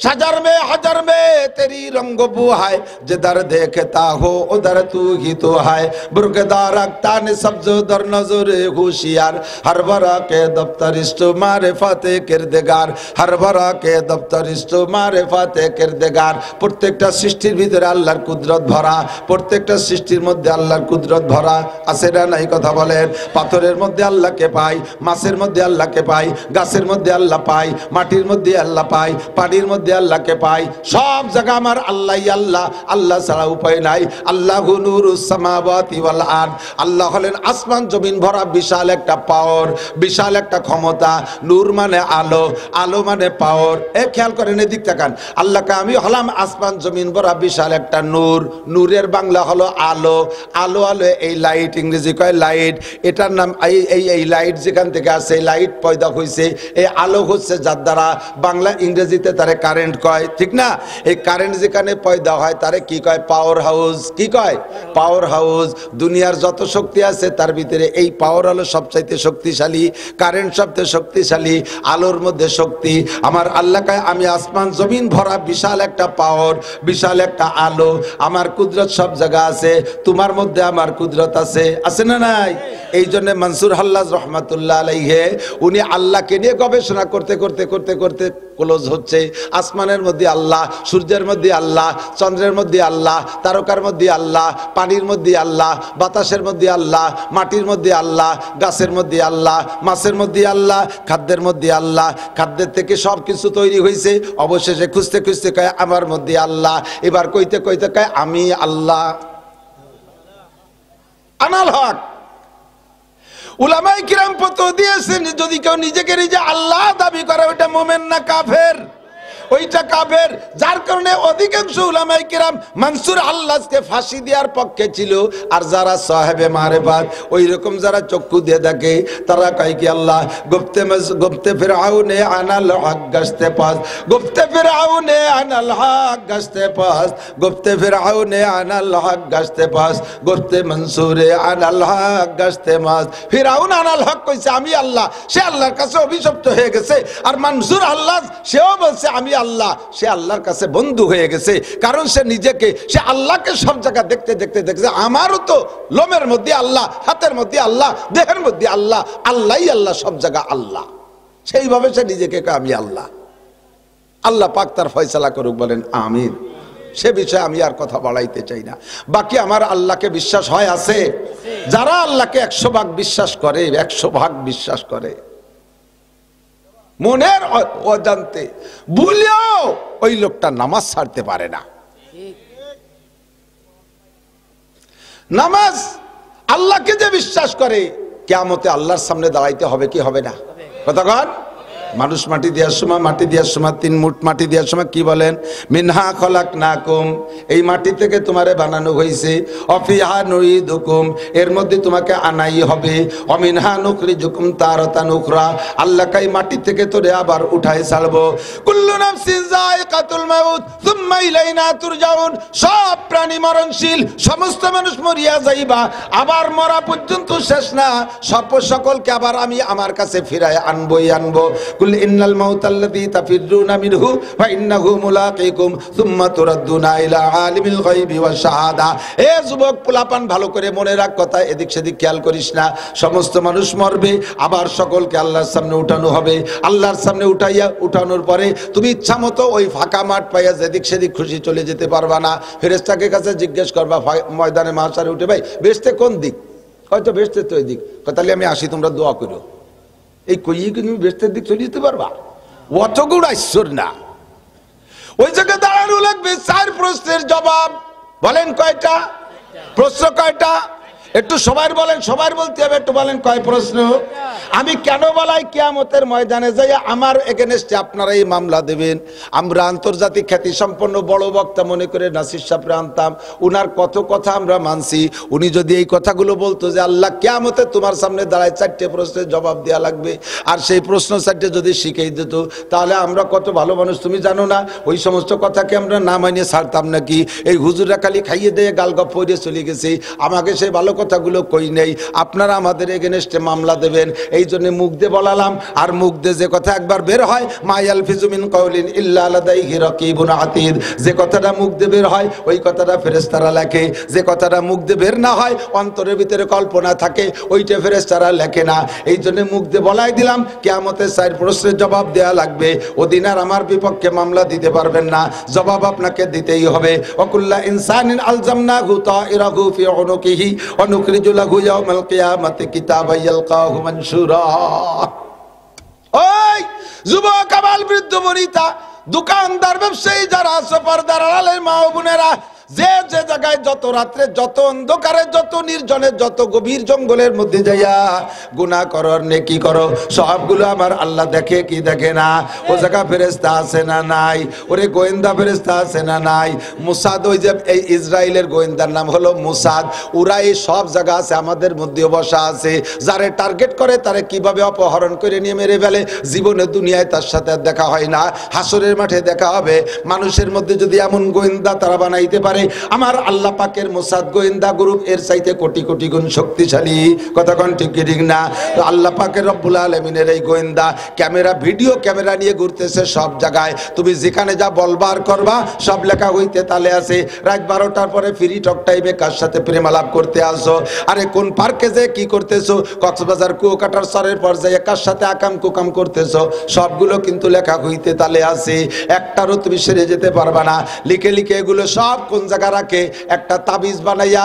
সাজার মে হাজার মে তেরি রঙ্গ বুহায়, जिधर देखता हो उधर तू ही तो है, बुर्गदार रखता ने सब्ज दर नजर होशियार, हर बरा के दफ्तर इस्तो मारिफाते किरदगार, हर बरा के दफ्तर इस्तो मारिफाते किरदगार। প্রত্যেকটা সৃষ্টির ভিতরে আল্লাহর কুদরত ভরা, প্রত্যেকটা সৃষ্টির মধ্যে আল্লাহর কুদরত ভরা, আছে না নাই কথা বলেন? পাথরের মধ্যে আল্লাহকে পাই, মাছের মধ্যে আল্লাহকে পাই, গাছের মধ্যে আল্লাহ পাই, মাটির মধ্যে আল্লাহ পাই, পানির মধ্যে আল্লাহকে পাই, সব জায়গা আমার আল্লাহই আল্লাহ, আল্লাহ ছাড়া উপায় নাই। আল্লাহু নূরুস সামাওয়াতি ওয়াল আরদ, আল্লাহ হলেন আসমান জমিন ভরা বিশাল একটা পাওয়ার, বিশাল একটা ক্ষমতা। নূর মানে আলো, আলো মানে পাওয়ার। খেয়াল করেন, এদিক তাকান। আল্লাহকে আমি হলাম আসমান জমিন ভরা বিশাল একটা নূর। নূরের বাংলা হলো আলো। আলো আলো এই লাইট, ইংরেজি কয় লাইট। এটার নাম এই লাইট যেখান থেকে আসে, লাইট পয়দা হয়েছে, এই আলো হচ্ছে যার দ্বারা বাংলা ইংরেজিতে তারে কারেন্ট কয়, ঠিক না? এই কারেন্ট যেখানে পয়দা হয় তারে কি কয়? Power house. কি কয়? Power house. দুনিয়ার যত শক্তি আছে তার ভিতরে এই পাওয়ার হলো সবচাইতে শক্তিশালী, কারেন্ট সবচেয়ে শক্তিশালী, আলোর মধ্যে শক্তি। আমার আল্লাহ কয় আমি আসমান জমিন ভরা বিশাল একটা পাওয়ার, বিশাল একটা আলো, আমার কুদরত সব জায়গা আছে। তোমার মধ্যে আমার কুদরত আছে, আছে না নাই? এই জন্য মনসুর হাল্লাজ রহমাতুল্লাহ আলাইহি উনি আল্লাহকে নিয়ে গবেষণা করতে করতে করতে করতে ক্লোজ হচ্ছে। আসমানের মধ্যে আল্লাহ, সূর্যের মধ্যে আল্লাহ, চন্দ্রের মধ্যে আল্লাহ, তারকার মধ্যে আল্লাহ, পানির মধ্যে আল্লাহ, বাতাসের মধ্যে আল্লাহ, মাটির মধ্যে আল্লাহ, গাছের মধ্যে আল্লাহ, মাছের মধ্যে আল্লাহ, খাদ্যের মধ্যে আল্লাহ। খাদ্যের থেকে সব কিছু তৈরি হয়েছে, অবশেষে খুঁজতে খুঁজতে কয় আমার মধ্যে আল্লাহ। এবার কইতে কইতে কয় আমি আল্লাহ। আনাল হক উলামায়ে কিরাম ফতোয়া দিয়েছেন, যদি কেউ নিজেকে নিজে আল্লাহ দাবি করে ওইটা মুমিন না কাফের, ওইটা কাফের। যার কারণে অধিকাংশ উলামায়ে কিরাম মনসুর আল্লাহকে ফাঁসি দেওয়ার পক্ষে ছিল। আর যারা সাহেবে মারেফাত, ওই রকম যারা চক্ষু দিয়ে দেখে, তারা কয় কি আল্লাহ গুপ্তে ফিরআউনে আনাল হক গাছতে পাস, গুপ্তে ফিরআউনে আনাল হক গাছতে পাস, গুপ্তে ফিরআউনে আনাল হক গাছতে পাস, গুপ্তে মনসুরে আনাল হক গাছতে মাস। ফিরআউন আনাল হক কইছে আমি আল্লাহ, সে আল্লাহর কাছে অভিশপ্ত হয়ে গেছে। আর মনসুর আল্লাহ সেও বলছে আমি আল্লাহ, সে আল্লাহর কাছে বন্ধু হয়ে গেছে। কারণ সে নিজেকে, সে আল্লাহকে সব জায়গা দেখতে দেখতে দেখছে আমারও তো লোমের মধ্যে আল্লাহ, হাতের মধ্যে আল্লাহ, দেহের মধ্যে আল্লাহ, আল্লাহই আল্লাহ, সব জায়গা আল্লাহ। সেইভাবে সে নিজেকে আমি আল্লাহ। আল্লাহ পাক তার ফয়সালা করুক, বলেন আমিন। সে বিষয়ে আমি আর কথা বাড়াইতে চাই না। বাকি আমার আল্লাহকে বিশ্বাস হয়, আছে। যারা আল্লাহকে 100 ভাগ বিশ্বাস করে, 100 ভাগ বিশ্বাস করে, মনের অজান্তে ভুলেও ওই লোকটা নামাজ ছাড়তে পারে না। নামাজ আল্লাহকে যে বিশ্বাস করে, কিয়ামতে আল্লাহর সামনে দাঁড়াইতে হবে কি হবে না? কতক্ষণ মানুষ মাটি দেওয়ার সময়, মাটি দেওয়ার সময় 3 মুঠ মাটি দেওয়ার সময় কি বলেন? মিনহা খলাকনাকুম, এই মাটি থেকে তোমারে বানানো হয়েছে। অফিহা নুইদুকুম, এর মধ্যে তোমাকে আনাই হবে। অমিনহা নুখরিজুকুম তারাতান উখরা, আল্লাহ কাই মাটি থেকে তোরে আবার উঠাই ছাড়বো। কুল্লু নাফসিন যায়কাতুল মাউত সুম্মা ইলাইনা তুরজাউন, সব প্রাণী মরণশীল, সমস্ত মানুষ মরিয়া যাইবা, আবার মরা পর্যন্ত শেষ না, সকলকে আবার আমি আমার কাছে ফিরায় আনবই আনবো। কুল ইন্নাল মাউতাল্লাযী তাফিররুনা মিনহু ফা ইন্নাহু মুলাকীকুম সুম্মা তুরাদ্দুনা ইলা আলিমিল গায়বি ওয়াশ শাহাদা। এ যুবক পোলাপান, ভালো করে মনে রাখ কথা, এদিক সেদিক খেয়াল করিস না। সমস্ত মানুষ মরবে, আবার সকলকে আল্লাহর সামনে উঠানো হবে। আল্লাহর সামনে উঠানোর পরে তুমি ইচ্ছা মতো ওই ফাঁকা মাঠ পাইয়া যেদিক সেদিক খুশি চলে যেতে পারবা না। ফেরেশতাকে কাছে জিজ্ঞেস করবা ময়দানে মাহশারে উঠে, ভাই বেহেশতে কোন দিক? হয়তো বেহেশতে তো এই দিক। তাহলে আমি আসি, তোমরা দোয়া করো। এই কইয়ে কি তুমি বেহেশতের দিক চলে যেতে পারবা? অত গুড় আইশ্বর না। ওই জায়গায় দাঁড়ানো লাগবে। 4 প্রশ্নের জবাব। বলেন কয়টা প্রশ্ন? কয়টা? একটু সবার বলেন, সবার বলতে হবে, একটু বলেন কয় প্রশ্ন? আমি কেন বলাই কিয়ামতের ময়দানে যাই আমার এগেনস্টে আপনারা এই মামলা দেবেন? আমরা আন্তর্জাতিক খ্যাতি সম্পন্ন বড় বক্তা মনে করে নাসির সাহেবরে আনতাম, উনার কত কথা আমরা মানছি। উনি যদি এই কথাগুলো বলতো যে আল্লাহ কিয়ামতে তোমার সামনে দাঁড়ায় 4টে প্রশ্নের জবাব দেওয়া লাগবে, আর সেই প্রশ্ন 4টে যদি শিখিয়ে দিত, তাহলে আমরা কত ভালো মানুষ তুমি জানো না? ওই সমস্ত কথাকে আমরা না মানিয়ে ছাড়তাম নাকি? এই হুজুরা খালি খাইয়ে দিয়ে গালগপ পড়ে চলে গেছে, আমাকে সেই ভালো কথাগুলো কই নেই। আপনারা আমাদের এগেনস্টে মামলা দেবেন, এই জন্য মুখ দিয়ে বলালাম। আর মুখ দিয়ে যে কথা একবার বের হয়, মা ইয়ালফিজু মিন কাউলিন ইল্লা লাদাইহি রাকিবুন আতীদ, যে কথাটা মুখ দিয়ে বের হয় ওই কথাটা ফেরেশতারা লেখে। যে কথাটা মুখ দিয়ে বের না হয়, অন্তরের ভিতরে কল্পনা থাকে, ওইটা ফেরেশতারা লেখে না। এই জন্য মুখ দিয়ে বলাই দিলাম কিয়ামতের 4 প্রশ্নের জবাব দেয়া লাগবে। ওদিন আর আমার বিপক্ষে মামলা দিতে পারবেন না, জবাব আপনাকে দিতেই হবে। ওয়াকুল্লা ইনসানিন আলজামনাহু তাইরাহু ফি উনুকিহি ওয়া নুখরিজু লাহু ইয়াওমাল কিয়ামাতি কিতাবান ইয়ালকাহু মানশুরা। ওই যুবক, আবাল, বৃদ্ধ, বনিতা, দোকানদার, ব্যবসায়ী যারা আছে, পর্দার আড়ালের মা ও বোনেরা, যে যে জায়গায় যত রাত্রে, যত অন্ধকারে, যত নির্জনে, যত গভীর জঙ্গলের মধ্যে যাইয়া গুনাহ করো আর নেকি করো, সবগুলো আমার আল্লাহ দেখে কি দেখে না? ও জায়গা ফেরেশতা আছে না নাই? ওরে গোয়েন্দা ফেরেশতা আছে না নাই? মুসাদ, ওই যে এই ইসরায়েলের গোয়েন্দার নাম হলো মুসাদ, ওরা এই সব জায়গা আছে, আমাদের মধ্যেও বসা আছে। যারে টার্গেট করে তারে কিভাবে অপহরণ করে নিয়ে মেরে ফেলে, জীবনে দুনিয়ায় তার সাথে আর দেখা হয় না, হাসরের মাঠে দেখা হবে। মানুষের মধ্যে যদি এমন গোয়েন্দা তারা বানাইতে পারে, আমার আল্লাহ পাকের মোসাদ গোয়েন্দা গ্রুপ এর চাইতে কোটি কোটি গুণ শক্তিশালী। কথা কোন ঠিক ঠিক না? আল্লাহ পাকের রব্বুল আলামিনের এই গোয়েন্দা ক্যামেরা, ভিডিও ক্যামেরা নিয়ে ঘুরতেছে সব জায়গায়। তুমি যেখানে যা বলবার করবা সব লেখা হইতে তালে আছে। রাত 12টার পরে ফ্রি টক টাইমে কার সাথে প্রেম আলাপ করতে আসো, আরে কোন পার্কে যে কি করতেছো, কক্সবাজার কুয়াকাটার সরের পর্যায়ে কার সাথে আকাম কুকাম করতেছো, সবগুলো কিন্তু লেখা হইতে তালে আছে। একটারও তুমি সেরে যেতে পারবা না। লিখে লিখে এগুলো সব কোন জায়গা রাখে? একটা তাবিজ বানাইয়া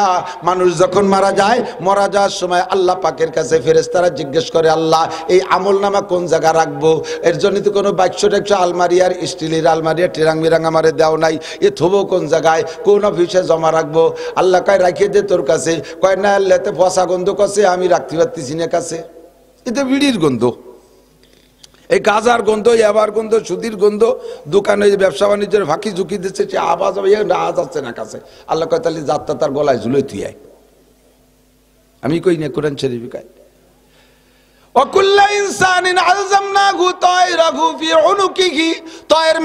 মানুষ যখন মারা যায়, মারা যাওয়ার সময় আল্লাহ পাকের কাছে ফেরেশতারা জিজ্ঞেস করে, আল্লাহ এই আমল নামা কোন জায়গা রাখবো? এর জন্য তো কোনো বাক্স টাক্স আলমারি আর স্টিলের আলমারি আর টিরাং মিরাং আমারে দেও নাই, এ থবো কোন জায়গায়, কোন অফিসে জমা রাখবো? আল্লাহ কয় রাখিয়ে দে তোর কাছে। কয় না, আল্লাহতে পচা গন্ধ করছে, আমি রাখতে পারতেছি না কাছে। এতে বিড়ির গন্ধ, এই গাজার গন্ধ, এবার গন্ধ, সুদির গন্ধ, দোকানে ব্যবসা বাণিজ্যের ফাঁকি ঝুঁকি দিচ্ছে, সে আওয়াজ যাচ্ছে না কাছে। আল্লাহ কয় তাহলে যাত্রা তার গলায় ঝুলে তুই আয়। আমি কই না কোরআন শরীফে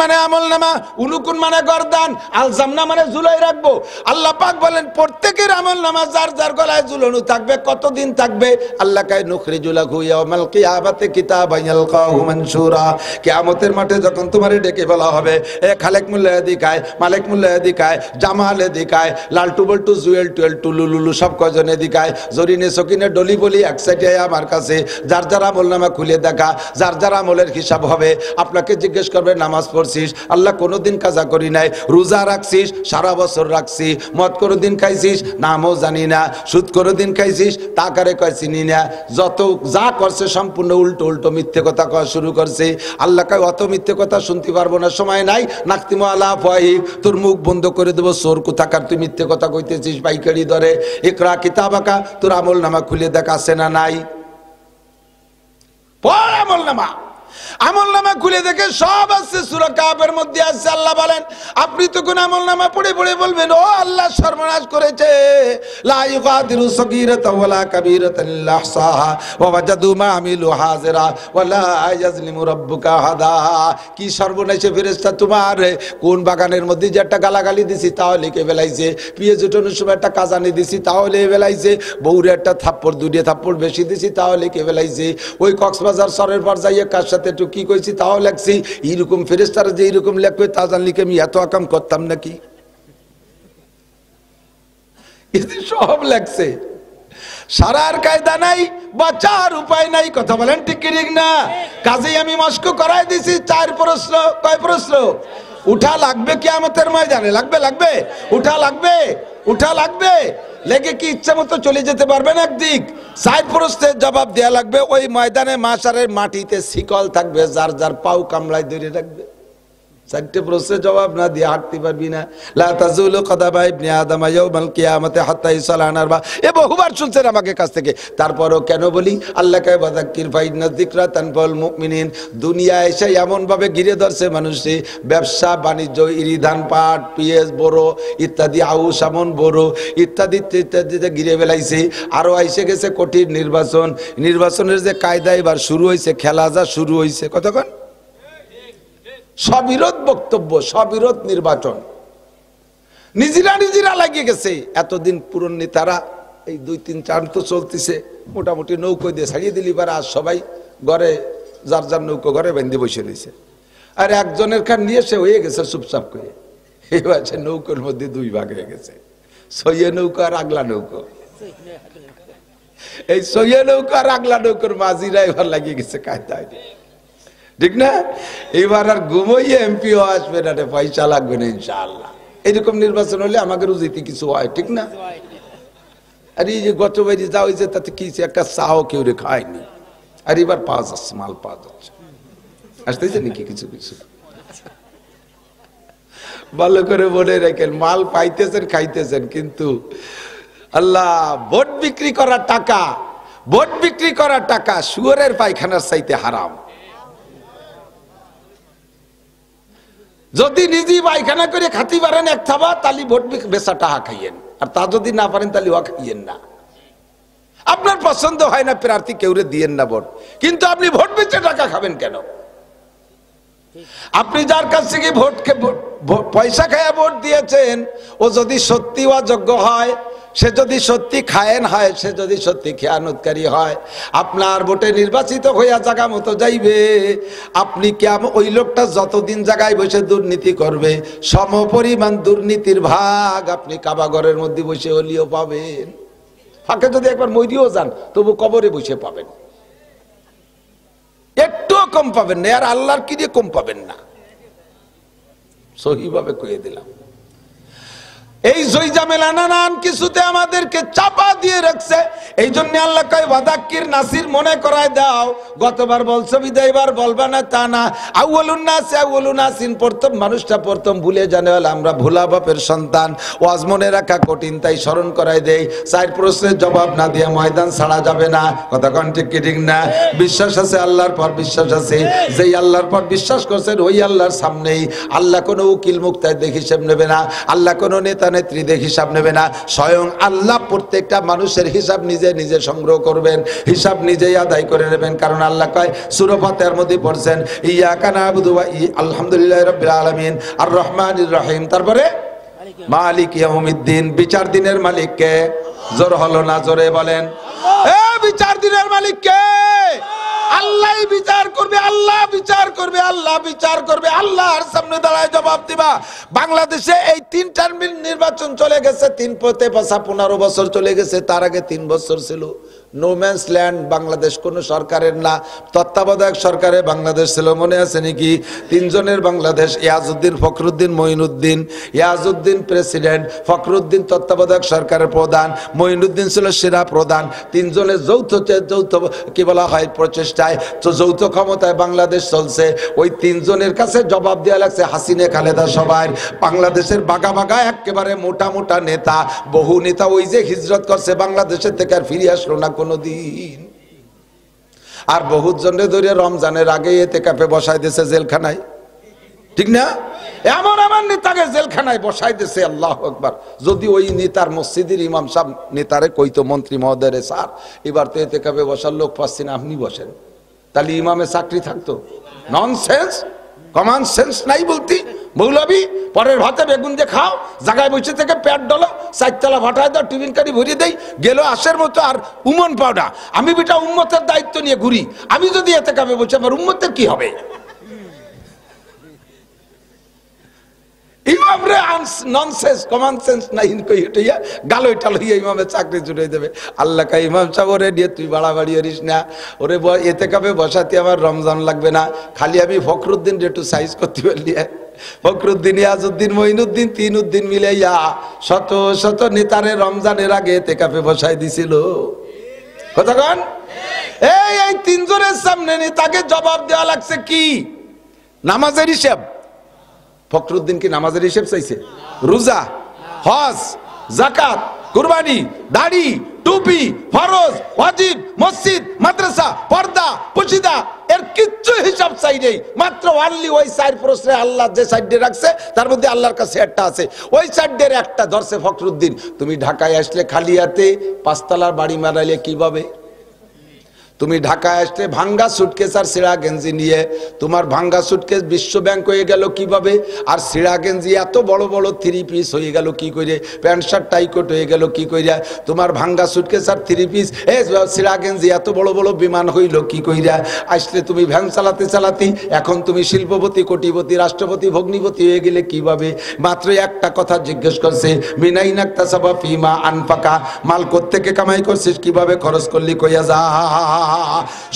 মানে আমলনামা, উনুকুন মানে গর্দান, আলজামনা মানে ঝুলাই রাখবো। আল্লাহ পাক বলেন প্রত্যেকের আমলনামা যার যার গলায় ঝুলানো থাকবে। কতদিন থাকবে? আল্লাহ কয় নুখরিজু লাহু ইয়াওমাল কিয়ামাতি কিতাবান ইয়ালকাহু মানশুরা। কিয়ামতের মাঠে যখন তোমারে ডেকে বলা হবে, এ খালেক মোল্লা এদিকায়, মালিক মোল্লা এদিকায়, জামাল এদিকায়, লালটু বল্টু, জুয়েল টুয়েল, টুলু লুলু সব কয়জন এদিকায়, জরিনে সকিনে ডলি বলি এক সাইডে আমার কাছে। যার যার আমলনামা খুলে দেখা, যার যার আমলের হিসাব হবে। আপনাকে জিজ্ঞেস করবে নামাজ পড়ছিস? আল্লাহ কোনোদিন কাজা করি নাই। রোজা রাখছিস? সারা বছর রাখছি। মদ কোনোদিন খাইছিস? নামও জানি না। সুদ কোনোদিন খাইছিস? তাকারে কয় চিনি না। যত যা করছে সম্পূর্ণ উল্টো উল্টো মিথ্যে কথা কওয়া শুরু করছে। আল্লাহ কয় অত মিথ্যে কথা শুনতে পারবো না, সময় নাই। নাকতিমু আলা ফাইক, তোর মুখ বন্ধ করে দেবো। চোর কোথাকার, তুই মিথ্যে কথা কইতেছিস পাইকারি ধরে। ইকরা কিতাবাকা, তোর আমলনামা খুলে দেখ আছে না নাই। আমলনামা, আমলনামা খুলে দেখে সব আছে, সূরা কাফের মধ্যে আছে। আল্লাহ বলেন আপনি তো কোন আমলনামা পড়ে পড়ে বলবেন, ও আল্লাহ সর্বনাশ করেছে। লা ইউগাদিরু সগীরাতাও ওয়ালা কাবীরাতান ইল্লা আহসাহা ওয়া ওয়াজাদু মা আমিলু হাজিরা ওয়ালা ইয়াজলিমু রাব্বুকা আহাদা। কি সর্বনাশে ফেরেশতা তোমার! কোন বাগানের মধ্যে যে একটা গালাগালি দিছি তাও লিখে ফেলাইছে, পেঁয়াজ উঠানোর সময় একটা কাজানি দিছি তাও লিখে ফেলাইছে, বউরে একটা থাপ্পড়, দুইটা থাপ্পড় বেশি দিছি তাও লিখে ফেলাইছে। ওই কক্সবাজার সরের পর যাইয়ে কার সাথে রাতে একটু কি কইছি তাও লেখছি, এইরকম ফেরেশতারা যে এইরকম লেখবে তা জানলি কি আমি এত আকাম করতাম নাকি? সব লেখছে, সারার কায়দা নাই, বাঁচার উপায় নাই। কথা বলেন ঠিক কি ঠিক না? কাজেই আমি মস্ক করাই দিছি 4 প্রশ্ন। কয় প্রশ্ন? উঠা লাগবে কিয়ামতের ময়দানে, লাগবে লাগবে, উঠা লাগবে, উঠা লাগবে। লেগে কি ইচ্ছা মতো চলে যেতে পারবেন একদিক? 4 প্রশ্নের জবাব দেয়া লাগবে। ওই ময়দানে মাশারের মাটিতে শিকল থাকবে, যার যার পাও কামড়ায় ধরে রাখবে। 4টে প্রশ্নের জবাব না দিয়ে হাঁটতে পারবি না। লা তাজুলু কদামা ইবনে আদম ইয়াউমাল কিয়ামতি হাত্তা ইসলান আরবা। এ বহুবার শুনছেন আমাকে কাছ থেকে, তারপরও কেন বলি? আল্লাহকে বাযাক্কির ফাইন্না যিকরা তানফাউল মুমিনিন। দুনিয়া এসে এমন ভাবে ঘিরে ধরছে মানুষে, ব্যবসা বাণিজ্য, ইরি ধান পাট পিঁয়াজ বড়ো ইত্যাদি, আউশ আমন বড়ো ইত্যাদি ইত্যাদিতে ঘিরে ফেলাইছে। আরো আইসে গেছে কঠিন নির্বাচন। নির্বাচনের যে কায়দা এবার শুরু হয়েছে, খেলা যা শুরু হয়েছে, কতক্ষণ সবিরোধ বক্তব্য, সবিরোধ নির্বাচন, নিজেরা লাগিয়ে গেছে। এতদিন পুরন নেতারা এই 2-3-4 তো চলতেছে, মোটামুটি নৌকো দিয়ে ছাড়িয়ে দিলি পারে। আর সবাই ঘরে যার যার নৌকো ঘরে বেঁধে বসে রয়েছে। আর একজনের খান নিয়ে সে হয়ে গেছে চুপচাপ করে। এবার সে নৌকোর মধ্যে 2 ভাগ হয়ে গেছে, সইয়ে নৌকো আর আগলা নৌকো। এই সইয়ে নৌকো আর আগলা নৌকোর মাঝিরা এবার লাগিয়ে গেছে কায়দায়, ঠিক না? এবার আর ঘুমোইয়ে এমপিও আসবে না, পয়সা লাগবে না ইনশাআল্লাহ। এরকম নির্বাচন হলে আমাদের উচিত কিছু হয়, ঠিক না? আর এই যে গত বাড়ি যা হয়েছে তাতে কি, একটা চাও কেউ রে খায়নি, আর এবার পাওয়া যাচ্ছে, মাল পাওয়া যাচ্ছে, আসতেছে নাকি কিছু কিছু। ভালো করে মনে রাখেন, মাল পাইতেছেন খাইতেছেন, কিন্তু আল্লাহ ভোট বিক্রি করার টাকা, ভোট বিক্রি করার টাকা শুয়োরের পায়খানার চাইতে হারাম। যদি নিজে পায়খানা করে খাতি পারেন এক থাবা, তাহলে ভোট বেচা টাকা খাইয়েন, আর তা যদি না পারেন তাহলে ওয়া খাইয়েন না। আপনার পছন্দ হয় না প্রার্থী, কেউরে দিয়েন না ভোট, কিন্তু আপনি ভোট বেচে টাকা খাবেন কেন? আপনি যার কাছ থেকে পয়সা খায়া ভোট দিয়েছেন, ও যদি সত্যি অযোগ্য হয়, সে যদি সত্যি খায়েন হয়, সে যদি সত্যি খেয়ানতকারী হয়, আপনার ভোটে নির্বাচিত হইয়া জায়গা মতো যাইবে। আপনি কেমন ওই লোকটা যতদিন জায়গায় বসে দুর্নীতি করবে, সমপরিমাণ দুর্নীতির ভাগ আপনি কাবাগরের মধ্যে বসে হলিও পাবেন। ফাঁকে যদি একবার মরিও যান, তবু কবরে বসে পাবেন, একটুও কম পাবেন না। আর আল্লাহর কি দিয়ে কম পাবেন না, সহিভাবে কয়ে দিলাম। এই জয়জামেলা নানান কিছুতে আমাদেরকে চাপা দিয়ে রাখছে। এই জন্য আল্লাহ কয় ওয়াদাক্কির, নাসির মনে করায় দাও। গতবার বলছো বিদায় এবার বলবা না তা না। আউয়ালুন নাস, আউয়ালুন নাসিন, প্রথম মানুষটা প্রথম ভুলে জানে হল আমরা ভোলা বাপের সন্তান। ওয়াজ মনে রাখা কঠিন, তাই স্মরণ করাই দেই। 4 প্রশ্নের জবাব না দিয়ে ময়দান ছাড়া যাবে না। কথা কোন ঠিক কি ঠিক না? বিশ্বাস আছে, আল্লাহর পর বিশ্বাস আছে। যেই আল্লাহর পর বিশ্বাস করছেন, ওই আল্লাহর সামনেই আল্লাহ কোনো উকিল মুক্তায় হিসেব নেবে না, আল্লাহ কোনো নেতা নেত্রীদের হিসাব নেবে না। স্বয়ং আল্লাহ প্রত্যেকটা মানুষের হিসাব নিজে নিজে সংগ্রহ করবেন, হিসাব নিজেই আদায় করে নেবেন। কারণ আল্লাহ কয় সূরা ফাতিহার মধ্যে পড়ছেন ইয়াকা নাবুদু ওয়া আলহামদুলিল্লাহি রাব্বিল আলামিন আর রহমানির রহিম, তারপরে মালিক ইয়াউমিদ্দিন। বিচার দিনের মালিক কে? জোর হলো না, জোরে বলেন। এ বিচার দিনের মালিক কে? আল্লাহ বিচার করবে, আল্লাহ বিচার করবে, আল্লাহ বিচার করবে। আল্লাহর সামনে দাঁড়ায় জবাব দিবা। বাংলাদেশে এই 3 টার্ম নির্বাচন চলে গেছে, 15 বছর চলে গেছে। তার আগে 3 বছর ছিল নো ম্যানস ল্যান্ড। বাংলাদেশ কোনো সরকারের না, তত্ত্বাবধায়ক সরকারে বাংলাদেশ ছিল। মনে আছে নাকি? 3 জনের বাংলাদেশ, ইয়াজউদ্দিন, ফখরুদ্দিন, মঈনুদ্দিন। ইয়াজউদ্দিন প্রেসিডেন্ট, ফখরুদ্দিন তত্ত্বাবধায়ক সরকারের প্রধান, মঈনুদ্দিন ছিল সেরা প্রধান। 3 জনের যৌথ কি বলা হয় প্রচেষ্টায়, তো যৌথ ক্ষমতায় বাংলাদেশ চলছে। ওই 3 জনের কাছে জবাব দেওয়া লাগছে হাসিনা খালেদা সবাই। বাংলাদেশের বাগা বাগা একেবারে মোটা মোটা নেতা, বহু নেতা ওই যে হিজরত করছে বাংলাদেশের থেকে, আর ফিরে আসলো না কোনদিন। আর বহুত জনে ধরে রমজানের আগে এতেকাফে বসাই দিয়েছে জেলখানায়, ঠিক না? এমন আমার নেতাকে জেলখানায় বসাই দিয়েছে, আল্লাহু আকবার। যদি ওই নেতার মসজিদের ইমাম সাহেব নেতারে কইতো মন্ত্রী মহোদয়, স্যার এবার তো এতেকাফে বসার লোক পাচ্ছি না, আপনি বসেন, তাহলে ইমামে চাকরি থাকতো। ননসেন্স, কমন সেন্স নাই বলতি। মৌলবী পরের ভাতে বেগুন দিয়ে খাও, জায়গায় বসে থেকে পেট ডলো, 4 তলা ভাটায় দাও, টিফিন কারি ভরিয়ে দেই, গেল আশের মতো আর উমন পাওডা। আমি বেটা উম্মতের দায়িত্ব নিয়ে ঘুরি, আমি যদি এতে কাপে বসে আমার উম্মতের কি হবে? ইমাম রে ননসেন্স কমন সেন্স নাই কই হইয়া গালই টাল হইয়া ইমামের চাকরি জুড়ে দেবে। আল্লাহ কা ইমাম সাহেব ওরে দিয়ে তুই বাড়াবাড়ি করিস না, ওরে এতে কাপে বসাতে আমার রমজান লাগবে না, খালি আমি ফখরুদ্দিন একটু সাইজ করতে পারলি। ফখরুদ্দিন, ইয়াজউদ্দিন, মঈনুদ্দিন, তিনউদ্দিন মিলাইয়া শত শত নেতারে রমজানের আগে এতে কাপে বসাই দিছিল। কতক্ষণ এই তিনজনের সামনে নেতাকে জবাব দেওয়া লাগছে কি? নামাজের হিসাব। ফখরুদ্দিন কি নামাজের হিসেব চাইছে? রোজা, হজ, যাকাত, কুরবানি, দাড়ি, টুপি, ফরজ, ওয়াজিব, মসজিদ, মাদ্রাসা, পর্দা, পুশিদা এর কিচ্ছু হিসাব চাই নেই। মাত্র অনলি ওই 4 প্রশ্নে আল্লাহ যে সাইডে রাখছে তার মধ্যে আল্লাহর কাছে একটা আছে, ওই সাইডের একটা ধরছে ফখরুদ্দিন। তুমি ঢাকায় আসলে খালি হাতে 5 তলার বাড়ি মারাইলে কিভাবে? তুমি ঢাকায় আসলে ভাঙ্গা সুটকেস আর সিরা গেঞ্জি নিয়ে, তোমার ভাঙ্গা সুটকেস বিশ্ব ব্যাংক হয়ে গেল কিভাবে? আর সিরা গেঞ্জি এত বড় বড় 3 পিস হয়ে গেল কি করে? প্যান্ট শার্ট টাইকোট হয়ে গেল কি কইরা? তোমার ভাঙ্গা সুটকেস আর 3 পিস সিরা গেঞ্জি এত বড় বড় বিমান হইল কি কইরা? আসলে তুমি ভ্যান চালাতে চালাতে এখন তুমি শিল্পপতি, কোটিপতি, রাষ্ট্রপতি, ভগ্নিপতি হয়ে গেলে কিভাবে? মাত্র একটা কথা জিজ্ঞেস করছে, মিনাইনাক্তা সাবা ফিমা আনফাকা, মাল কোত্থেকে কামাই করছিস, কিভাবে খরচ করলি, কইয়া যা।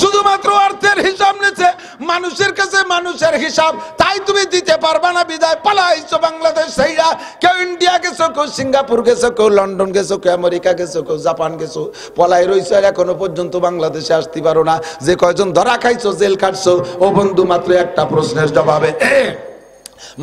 শুধুমাত্র অর্থের হিসাব নিচ্ছে, মানুষের কাছে মানুষের হিসাব তাই তুমি দিতে পারবা না, বিদায় পালাইছো বাংলাদেশ সেইরা। কেউ ইন্ডিয়া গেছো, কেউ সিঙ্গাপুর গেছো, কেউ লন্ডন গেছো, কেউ আমেরিকা গেছো, কেউ জাপান গেছো, পলাই রইছো, এখনো পর্যন্ত বাংলাদেশে আসতে পারো না। যে কয়জন ধরা খাইছো, জেল কাটছো, ও বন্ধু মাত্র একটা প্রশ্নের জবাবে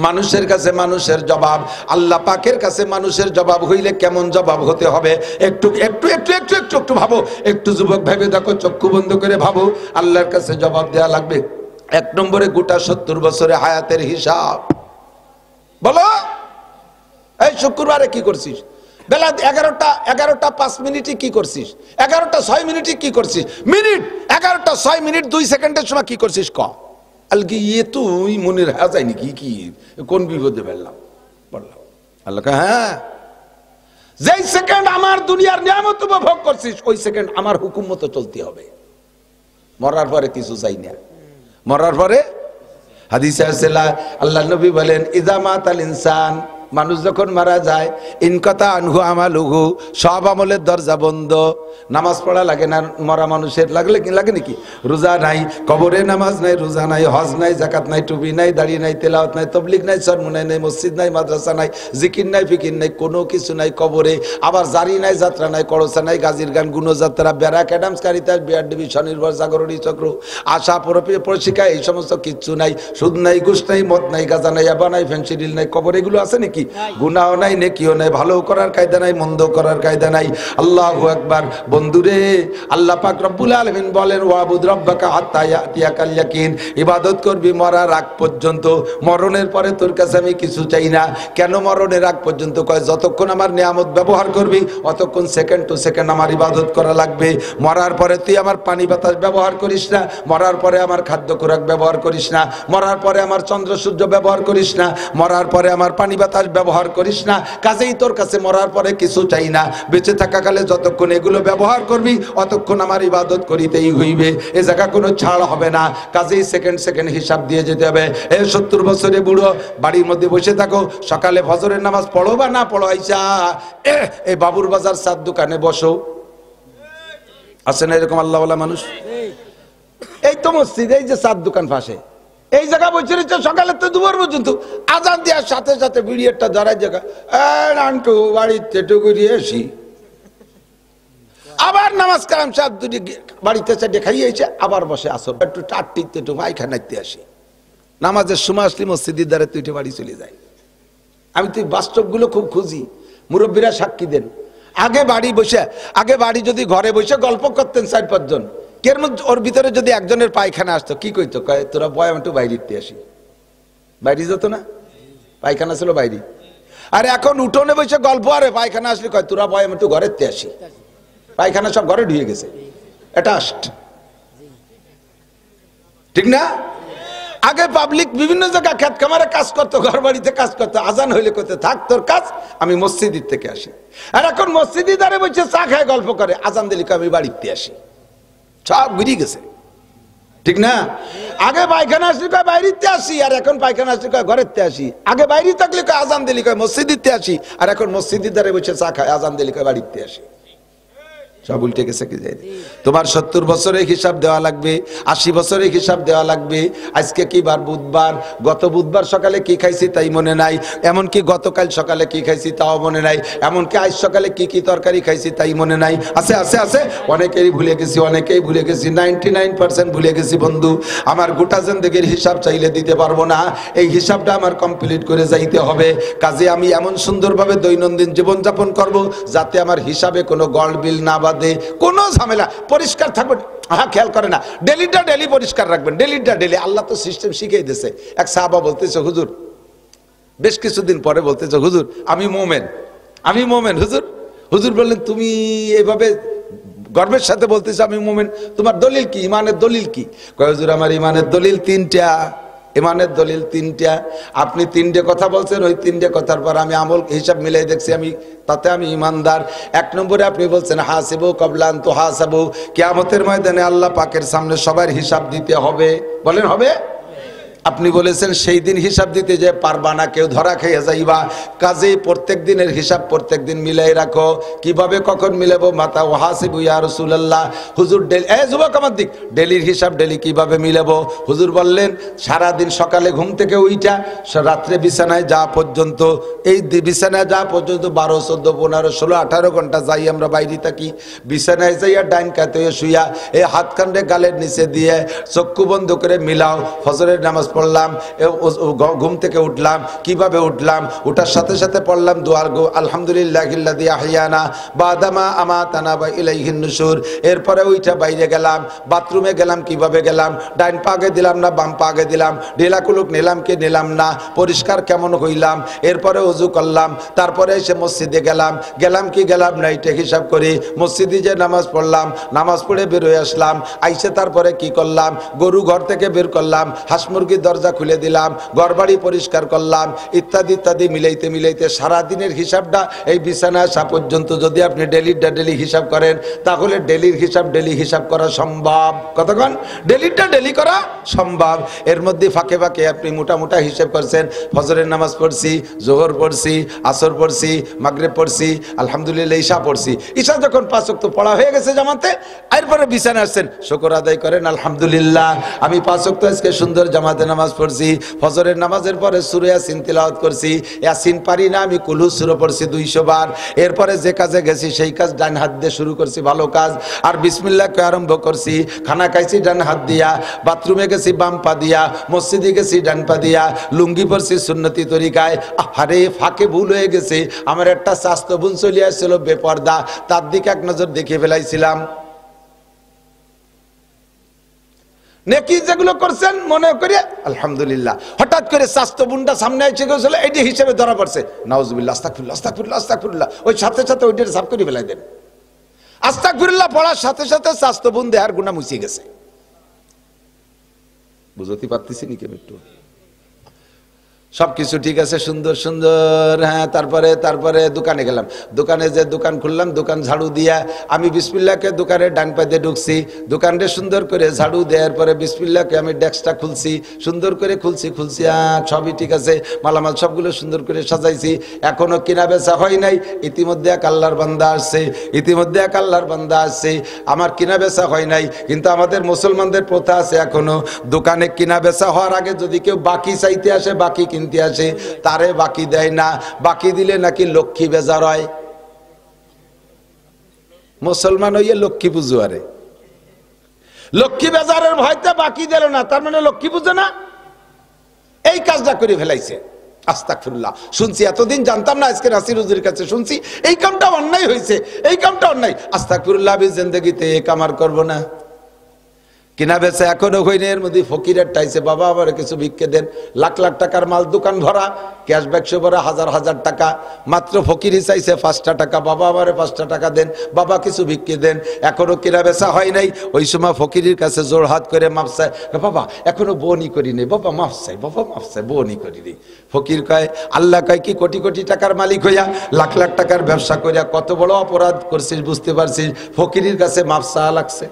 মানুষের কাছে মানুষের জবাব, আল্লাহ পাকের কাছে মানুষের জবাব হইলে কেমন জবাব হতে হবে? একটু একটু একটু একটু একটু একটু ভাবো, একটু যুবক ভেবে দেখো, চক্ষু বন্ধ করে ভাবো। আল্লাহর কাছে জবাব দেয়া লাগবে 1 নম্বরে গোটা 70 বছরে হায়াতের হিসাব। বলো, এই শুক্রবারে কি করছিস? বেলা 11টা 5 মিনিটে কি করছিস? 11টা 6 মিনিটে কি করছিস? মিনিট 11টা 6 মিনিট 2 সেকেন্ডের সময় কি করছিস? ক আলকি ইয়ে তুই মনে রাখা যায় নাকি? কি কোন বিপদে ফেললাম বললাম? আল্লাহ হ্যাঁ, যেই সেকেন্ড আমার দুনিয়ার নিয়ামত উপভোগ করছিস ওই সেকেন্ড আমার হুকুম মতো চলতে হবে। মরার পরে কিছু চাই না। মরার পরে হাদিসে আছে আল্লাহ নবী বলেন, ইযা মাতাল ইনসান, মানুষ যখন মারা যায়, ইনকাতা আনহু আমালুহু, সব আমলের দরজা বন্ধ। নামাজ পড়া লাগে না মরা মানুষের? লাগলে কি লাগে নাকি? রোজা নাই, কবরে নামাজ নাই, রোজা নাই, হজ নাই, যাকাত নাই, টুপি নাই, দাড়ি নাই, তেলাওয়াত নাই, তাবলীগ নাই, সরমুনাই নাই, মসজিদ নাই, মাদ্রাসা নাই, জিকির নাই, ফিকির নাই, কোনো কিছু নাই কবরে। আবার জারি নাই, যাত্রা নাই, করসা নাই, গাজির গান, গুণযাত্রা, ব্যারাক, অ্যাডামস, কারিতাস, বিআরডিবি, স্বনির্ভর, জাগরণী চক্র, আশা, প্রশিক্ষা, এই সমস্ত কিচ্ছু নাই। সুদ নাই, ঘুষ নাই, মদ নাই, গাঁজা নাই, আবা নাই, ফেন্সিডিল নাই, কবর এগুলো আছে নাকি? গুনাহ নাই, নেকিও নাই, ভালো করার কায়দা নাই, মন্দ করার কায়দা নাই। আল্লাহু আকবার। বন্ধুরে, আল্লাহ পাক রব্বুল আলামিন বলেন, ওয়াবুদ রাব্বাকা হাত্তা ইয়াতিয়াকাল ইয়াকিন, ইবাদত করবি মরার আগ পর্যন্ত। মরণের পরে তোর কাছে আমি কিছু চাই না। কেন মরণের আগ পর্যন্ত? কয় যতক্ষণ আমার নিয়ামত ব্যবহার করবি অতক্ষণ সেকেন্ড টু সেকেন্ড আমার ইবাদত করা লাগবে। মরার পরে তুই আমার পানি বাতাস ব্যবহার করিস না, মরার পরে আমার খাদ্য খোরাক ব্যবহার করিস না, মরার পরে আমার চন্দ্র সূর্য ব্যবহার করিস না, মরার পরে আমার পানি বাতাস ব্যবহার করিস না। কাজেই তোর কাছে মরার পরে কিছু চাই না। বেঁচে থাকাকালে যতক্ষণ এগুলো ব্যবহার করবি অতক্ষণ আমার ইবাদত করিতেই হইবে, এ জায়গা কোনো ছাড় হবে না। কাজেই সেকেন্ড সেকেন্ড হিসাব দিয়ে যেতে হবে। এই 70 বছরে বুড়ো বাড়ির মধ্যে বসে থাকো, সকালে ফজরের নামাজ পড়ো বা না পড়ো, আইসা এই বাবুর বাজার চার দোকানে বসো। আছে না এরকম আল্লাহওয়ালা মানুষ? এই তো মসজিদ, এই যে চার দোকান পাশে এই জায়গা বসে রয়েছে সকালে তো দুপুর পর্যন্ত। আজান দেওয়ার সাথে সাথে বিড়িয়েরটা ধরার জায়গা, আন্টু বাড়িতে টুকুরিয়ে আসি, আবার নামাজ কালাম সাহেব দুটি বাড়িতে চারটে খাইয়েছে, আবার বসে আসো একটু টাটটিতে একটু পায়খানাইতে আসি। নামাজের সময় আসলে মসজিদের দ্বারা তুই বাড়ি চলে যায়। আমি তুই বাস্তবগুলো খুব খুঁজি, মুরব্বীরা সাক্ষী দেন। আগে বাড়ি যদি ঘরে বসে গল্প করতেন 4-5 জন, কের মধ্যে ওর ভিতরে যদি একজনের পায়খানা আসতো কি কইতো? কয় তোরা বয় আমি একটু বাইরে আসি। বাইরে যেত না, পায়খানা ছিল বাইরে। আর এখন উঠোনে বসে গল্প, আরে পায়খানা আসলে কয় তোরা বয় আমি একটু ঘরের আসি। পায়খানা সব ঘরে ঢুকে গেছে, এটা ঠিক না? আগে পাবলিক বিভিন্ন জায়গায় খেত খামারে কাজ করতো, ঘর বাড়িতে কাজ করতো, আজান হইলে করতে থাক তোর কাজ, আমি মসজিদের থেকে আসি। আর এখন মসজিদে দাঁড়িয়ে বসে চা খায় গল্প করে, আজান দিলে আমি বাড়িতে আসি। সব ঘুরিয়ে গেছে, ঠিক না? আগে পায়খানা আসলে কয় বাইরেতে আসি, আর এখন পায়খানা আসলে কয় ঘরেতে আসি। আগে বাইরে থাকলে কয় আজান দিলে কয় মসজিদে আসি, আর এখন মসজিদের দ্বারে বসে চা খায়, আজান দিলে কয় বাড়িতে আসি। সব উল্টে গেছে কি যায়? তোমার 70 বছরের হিসাব দেওয়া লাগবে, 80 বছরের হিসাব দেওয়া লাগবে। আজকে কি বার? বুধবার। গত বুধবার সকালে কি খাইছি তাই মনে নাই, এমনকি গতকাল সকালে কি খাইছি তাও মনে নাই, এমনকি আজ সকালে কি কি তরকারি খাইছি তাই মনে নাই। আছে আছে আছে, অনেকেই ভুলে গেছি, অনেকেই ভুলে গেছি, 99% ভুলে গেছি বন্ধু। আমার গোটা জিন্দেগির হিসাব চাইলে দিতে পারবো না, এই হিসাবটা আমার কমপ্লিট করে যাইতে হবে। কাজে আমি এমন সুন্দরভাবে দৈনন্দিন জীবনযাপন করব যাতে আমার হিসাবে কোনো গড়বিল না বাঁধে, কোনো ঝামেলা, পরিষ্কার থাকবে। হ্যাঁ, খেয়াল করে না, ডেলিটা ডেলি পরিষ্কার রাখবেন, ডেলিটা ডেলি। আল্লাহ তো সিস্টেম শিখিয়ে দিয়েছে। এক সাহাবা বলতেছে, হুজুর, বেশ কিছুদিন পরে বলতেছে, হুজুর আমি মোমেন, আমি মোমেন। হুজুর, হুজুর বললেন তুমি এভাবে গর্বের সাথে বলতেছে আমি মোমেন, তোমার দলিল কি, ইমানের দলিল কি? কয় হুজুর আমার ইমানের দলিল 3টা, ইমানের দলিল 3টা। আপনি 3টে কথা বলছেন, ওই 3টে কথার পর আমি আমল হিসাব মিলাই দেখছি আমি তাতে আমি ইমানদার। 1 নম্বরে আপনি বলছেন হাসিবু ক্বাবলা আন তুহাসাবু, কিয়ামতের ময়দানে আল্লাহ পাকের সামনে সবার হিসাব দিতে হবে। বলেন হবে? আপনি বলেছেন সেই দিন হিসাব দিতে যে পারবা না, কেউ ধরা খেয়ে যাইবা। কাজেই প্রত্যেক দিনের হিসাব প্রত্যেক দিন মিলাই রাখো। কিভাবে কখন মিলাবো? মাতা ওয়াহাসিবু ইয়া রাসূলুল্লাহ। হুজুর ডেলি, যুবক আমার দিক, ডেলির হিসাব ডেলি কিভাবে মিলাবো? হুজুর বললেন সারা দিন সকালে ঘুম থেকে উইঠা রাত্রে বিছানায় যাওয়া পর্যন্ত, এই বিছানায় যাওয়া পর্যন্ত 12, 14, 15, 16, 18 ঘন্টা যাই আমরা বাইরে থাকি। বিছানায় যাইয়া ডাইন কাতে শুইয়া এই হাত কান্দে গালের নিচে দিয়ে চক্ষু বন্ধ করে মিলাও। ফজরের নামাজ পড়লাম, ঘুম থেকে উঠলাম, কিভাবে উঠলাম? ওঠার সাথে সাথে পড়লাম দুয়ার গো আলহামদুলিল্লাহিল্লাযী আহইয়ানা বাদামা আমাতানা ওয়া ইলাইহিন নুশুর। এরপরে ওইটা বাইরে গেলাম, বাথরুমে গেলাম, কিভাবে গেলাম? ডাইন পাগে দিলাম না বাম পাগে দিলাম? ঢিলাকুলুক নিলাম কি নিলাম না? পরিষ্কার কেমন হইলাম? এরপরে ওযু করলাম, তারপরে এসে মসজিদে গেলাম, গেলাম কি গেলাম না এটা হিসাব করি। মসজিদে যে নামাজ পড়লাম, নামাজ পড়ে বের হয়ে আসলাম, আইসে তারপরে কি করলাম? গরু ঘর থেকে বের করলাম, হাঁস মুরগির দরজা খুলে দিলাম, ঘরবাড়ি পরিষ্কার করলাম, ইত্যাদি ইত্যাদি মিলাইতে মিলাইতে সারাদিনের হিসাবটা এই বিছানা আসা পর্যন্ত যদি আপনি ডেলিটা ডেলি হিসাব করেন, তাহলে ডেলির হিসাব ডেলি হিসাব করা সম্ভব। কতক্ষণ? ডেলিটা ডেলি করা সম্ভব। এর মধ্যে ফাঁকে ফাঁকে আপনি মোটা মোটা হিসাব করছেন, ফজরের নামাজ পড়ছি, জোহর পড়ছি, আসর পড়ছি, মাগরিব পড়ছি, আলহামদুলিল্লাহ ঈশা পড়ছি। ঈশা যখন 5 ওয়াক্ত পড়া হয়ে গেছে জামাতে, এরপরে বিছানা আসছেন, শুকর আদায় করেন আলহামদুলিল্লাহ আমি 5 ওয়াক্ত আজকে সুন্দর জামাতে নামাজ পড়ছি। ফজরের নামাজের পরে সূরা ইয়াসিন তিলাওয়াত করছি, ইয়াসিন পারি না আমি কুল সূরা পড়ছি 200 বার। এরপরে যে কাজে গেছি সেই কাজ ডান হাত দিয়ে শুরু করছি, ভালো কাজ। আর বিসমিল্লাহ কে আরম্ভ করছি, খানা খাইছি ডান হাত দিয়া, বাথরুমে গেছি বাম পা দিয়া, মসজিদে গেছি ডান পা দিয়া, লুঙ্গি পরছি সুন্নতি তরিকায়। আরে ফাঁকে ভুল হয়ে গেছে, আমার একটা স্বাস্থ্য বোন চলে আসছিল বেপর্দা, তার দিকে এক নজর দেখে ফেলাইছিলাম। নেকি যেগুলো করছেন মনে করে আলহামদুলিল্লাহ, হঠাৎ করে স্বাস্থ্য বোনটা সামনে এসে গেছিল, এইটি হিসেবে ধরা পড়ছে, নাউজুবিল্লাহ আস্তাগফিরুল্লাহ আস্তাগফিরুল্লাহ আস্তাগফিরুল্লাহ, ওই সাথে সাথে ওইটা সাফ করে ফেলাই দেন। আস্তাগফিরুল্লাহ পড়ার সাথে সাথে স্বাস্থ্য বোন দেহার গুনাহ মুছে গেছে। বুঝতে পারতেছি নি কেন? একটু সবকিছু ঠিক আছে, সুন্দর সুন্দর। হ্যাঁ, তারপরে দোকানে গেলাম, দোকানে যে দোকান খুললাম, দোকান ঝাড়ু দিয়া আমি বিসমিল্লাহকে দোকানের ডান পায়ে ঢুকছি, দোকানটা সুন্দর করে ঝাড়ু দেওয়ার পরে বিসমিল্লাহকে আমি ডেস্কটা খুলছি, সুন্দর করে খুলছি, সবই ঠিক আছে, মালামাল সবগুলো সুন্দর করে সাজাইছি। এখনো কিনা বেচা হয় নাই, ইতিমধ্যে এক আল্লাহর বান্দা আসছে, আমার কিনা বেচা হয় নাই। কিন্তু আমাদের মুসলমানদের প্রথা আছে, এখনো দোকানে কিনা বেচা হওয়ার আগে যদি কেউ বাকি চাইতে আসে, বাকি কিনতে আসে, তারে বাকি দেয় না, বাকি দিলে নাকি লক্ষ্মী বেজার হয়। মুসলমান হইয়ে লক্ষ্মী পুজো, আরে লক্ষ্মী বেজারের ভয়তে বাকি দিল না, তার মানে লক্ষ্মী পুজো না, এই কাজটা করে ফেলাইছে। আস্তাগফিরুল্লাহ। শুনছি, এতদিন জানতাম না, আজকে নাসির হুজুরের কাছে শুনছি এই কামটা অন্যায় হয়েছে, এই কামটা অন্যায়। আস্তাগফিরুল্লাহ, আমি জিন্দেগিতে এই কাম আর করব না। কিনা বেচা এখনো হয়নি, এর মধ্যে ফকিরের টাইছে, বাবা আমার কিছু ভিক্ষে দেন। লাখ লাখ টাকার মাল, দোকান ভরা, ক্যাশ বাক্স ভরা, হাজার হাজার টাকা, মাত্র ফকিরই চাইছে 5টা টাকা, বাবা আমারে 5টা টাকা দেন, বাবা কিছু ভিক্ষে দেন। এখনো কিনা বেচা হয় নাই। ওই সময় ফকিরের কাছে জোর হাত করে মাপ চায়, বাবা এখনো বনি করি নেই, বাবা মাফ চাই, বাবা মাফ চাই, বনি করি নেই। ফকির কয়, আল্লাহ কয় কি কোটি কোটি টাকার মালিক হইয়া, লাখ লাখ টাকার ব্যবসা করিয়া কত বড় অপরাধ করছিস বুঝতে পারছিস, ফকিরের কাছে মাপ চাওয়া লাগছে।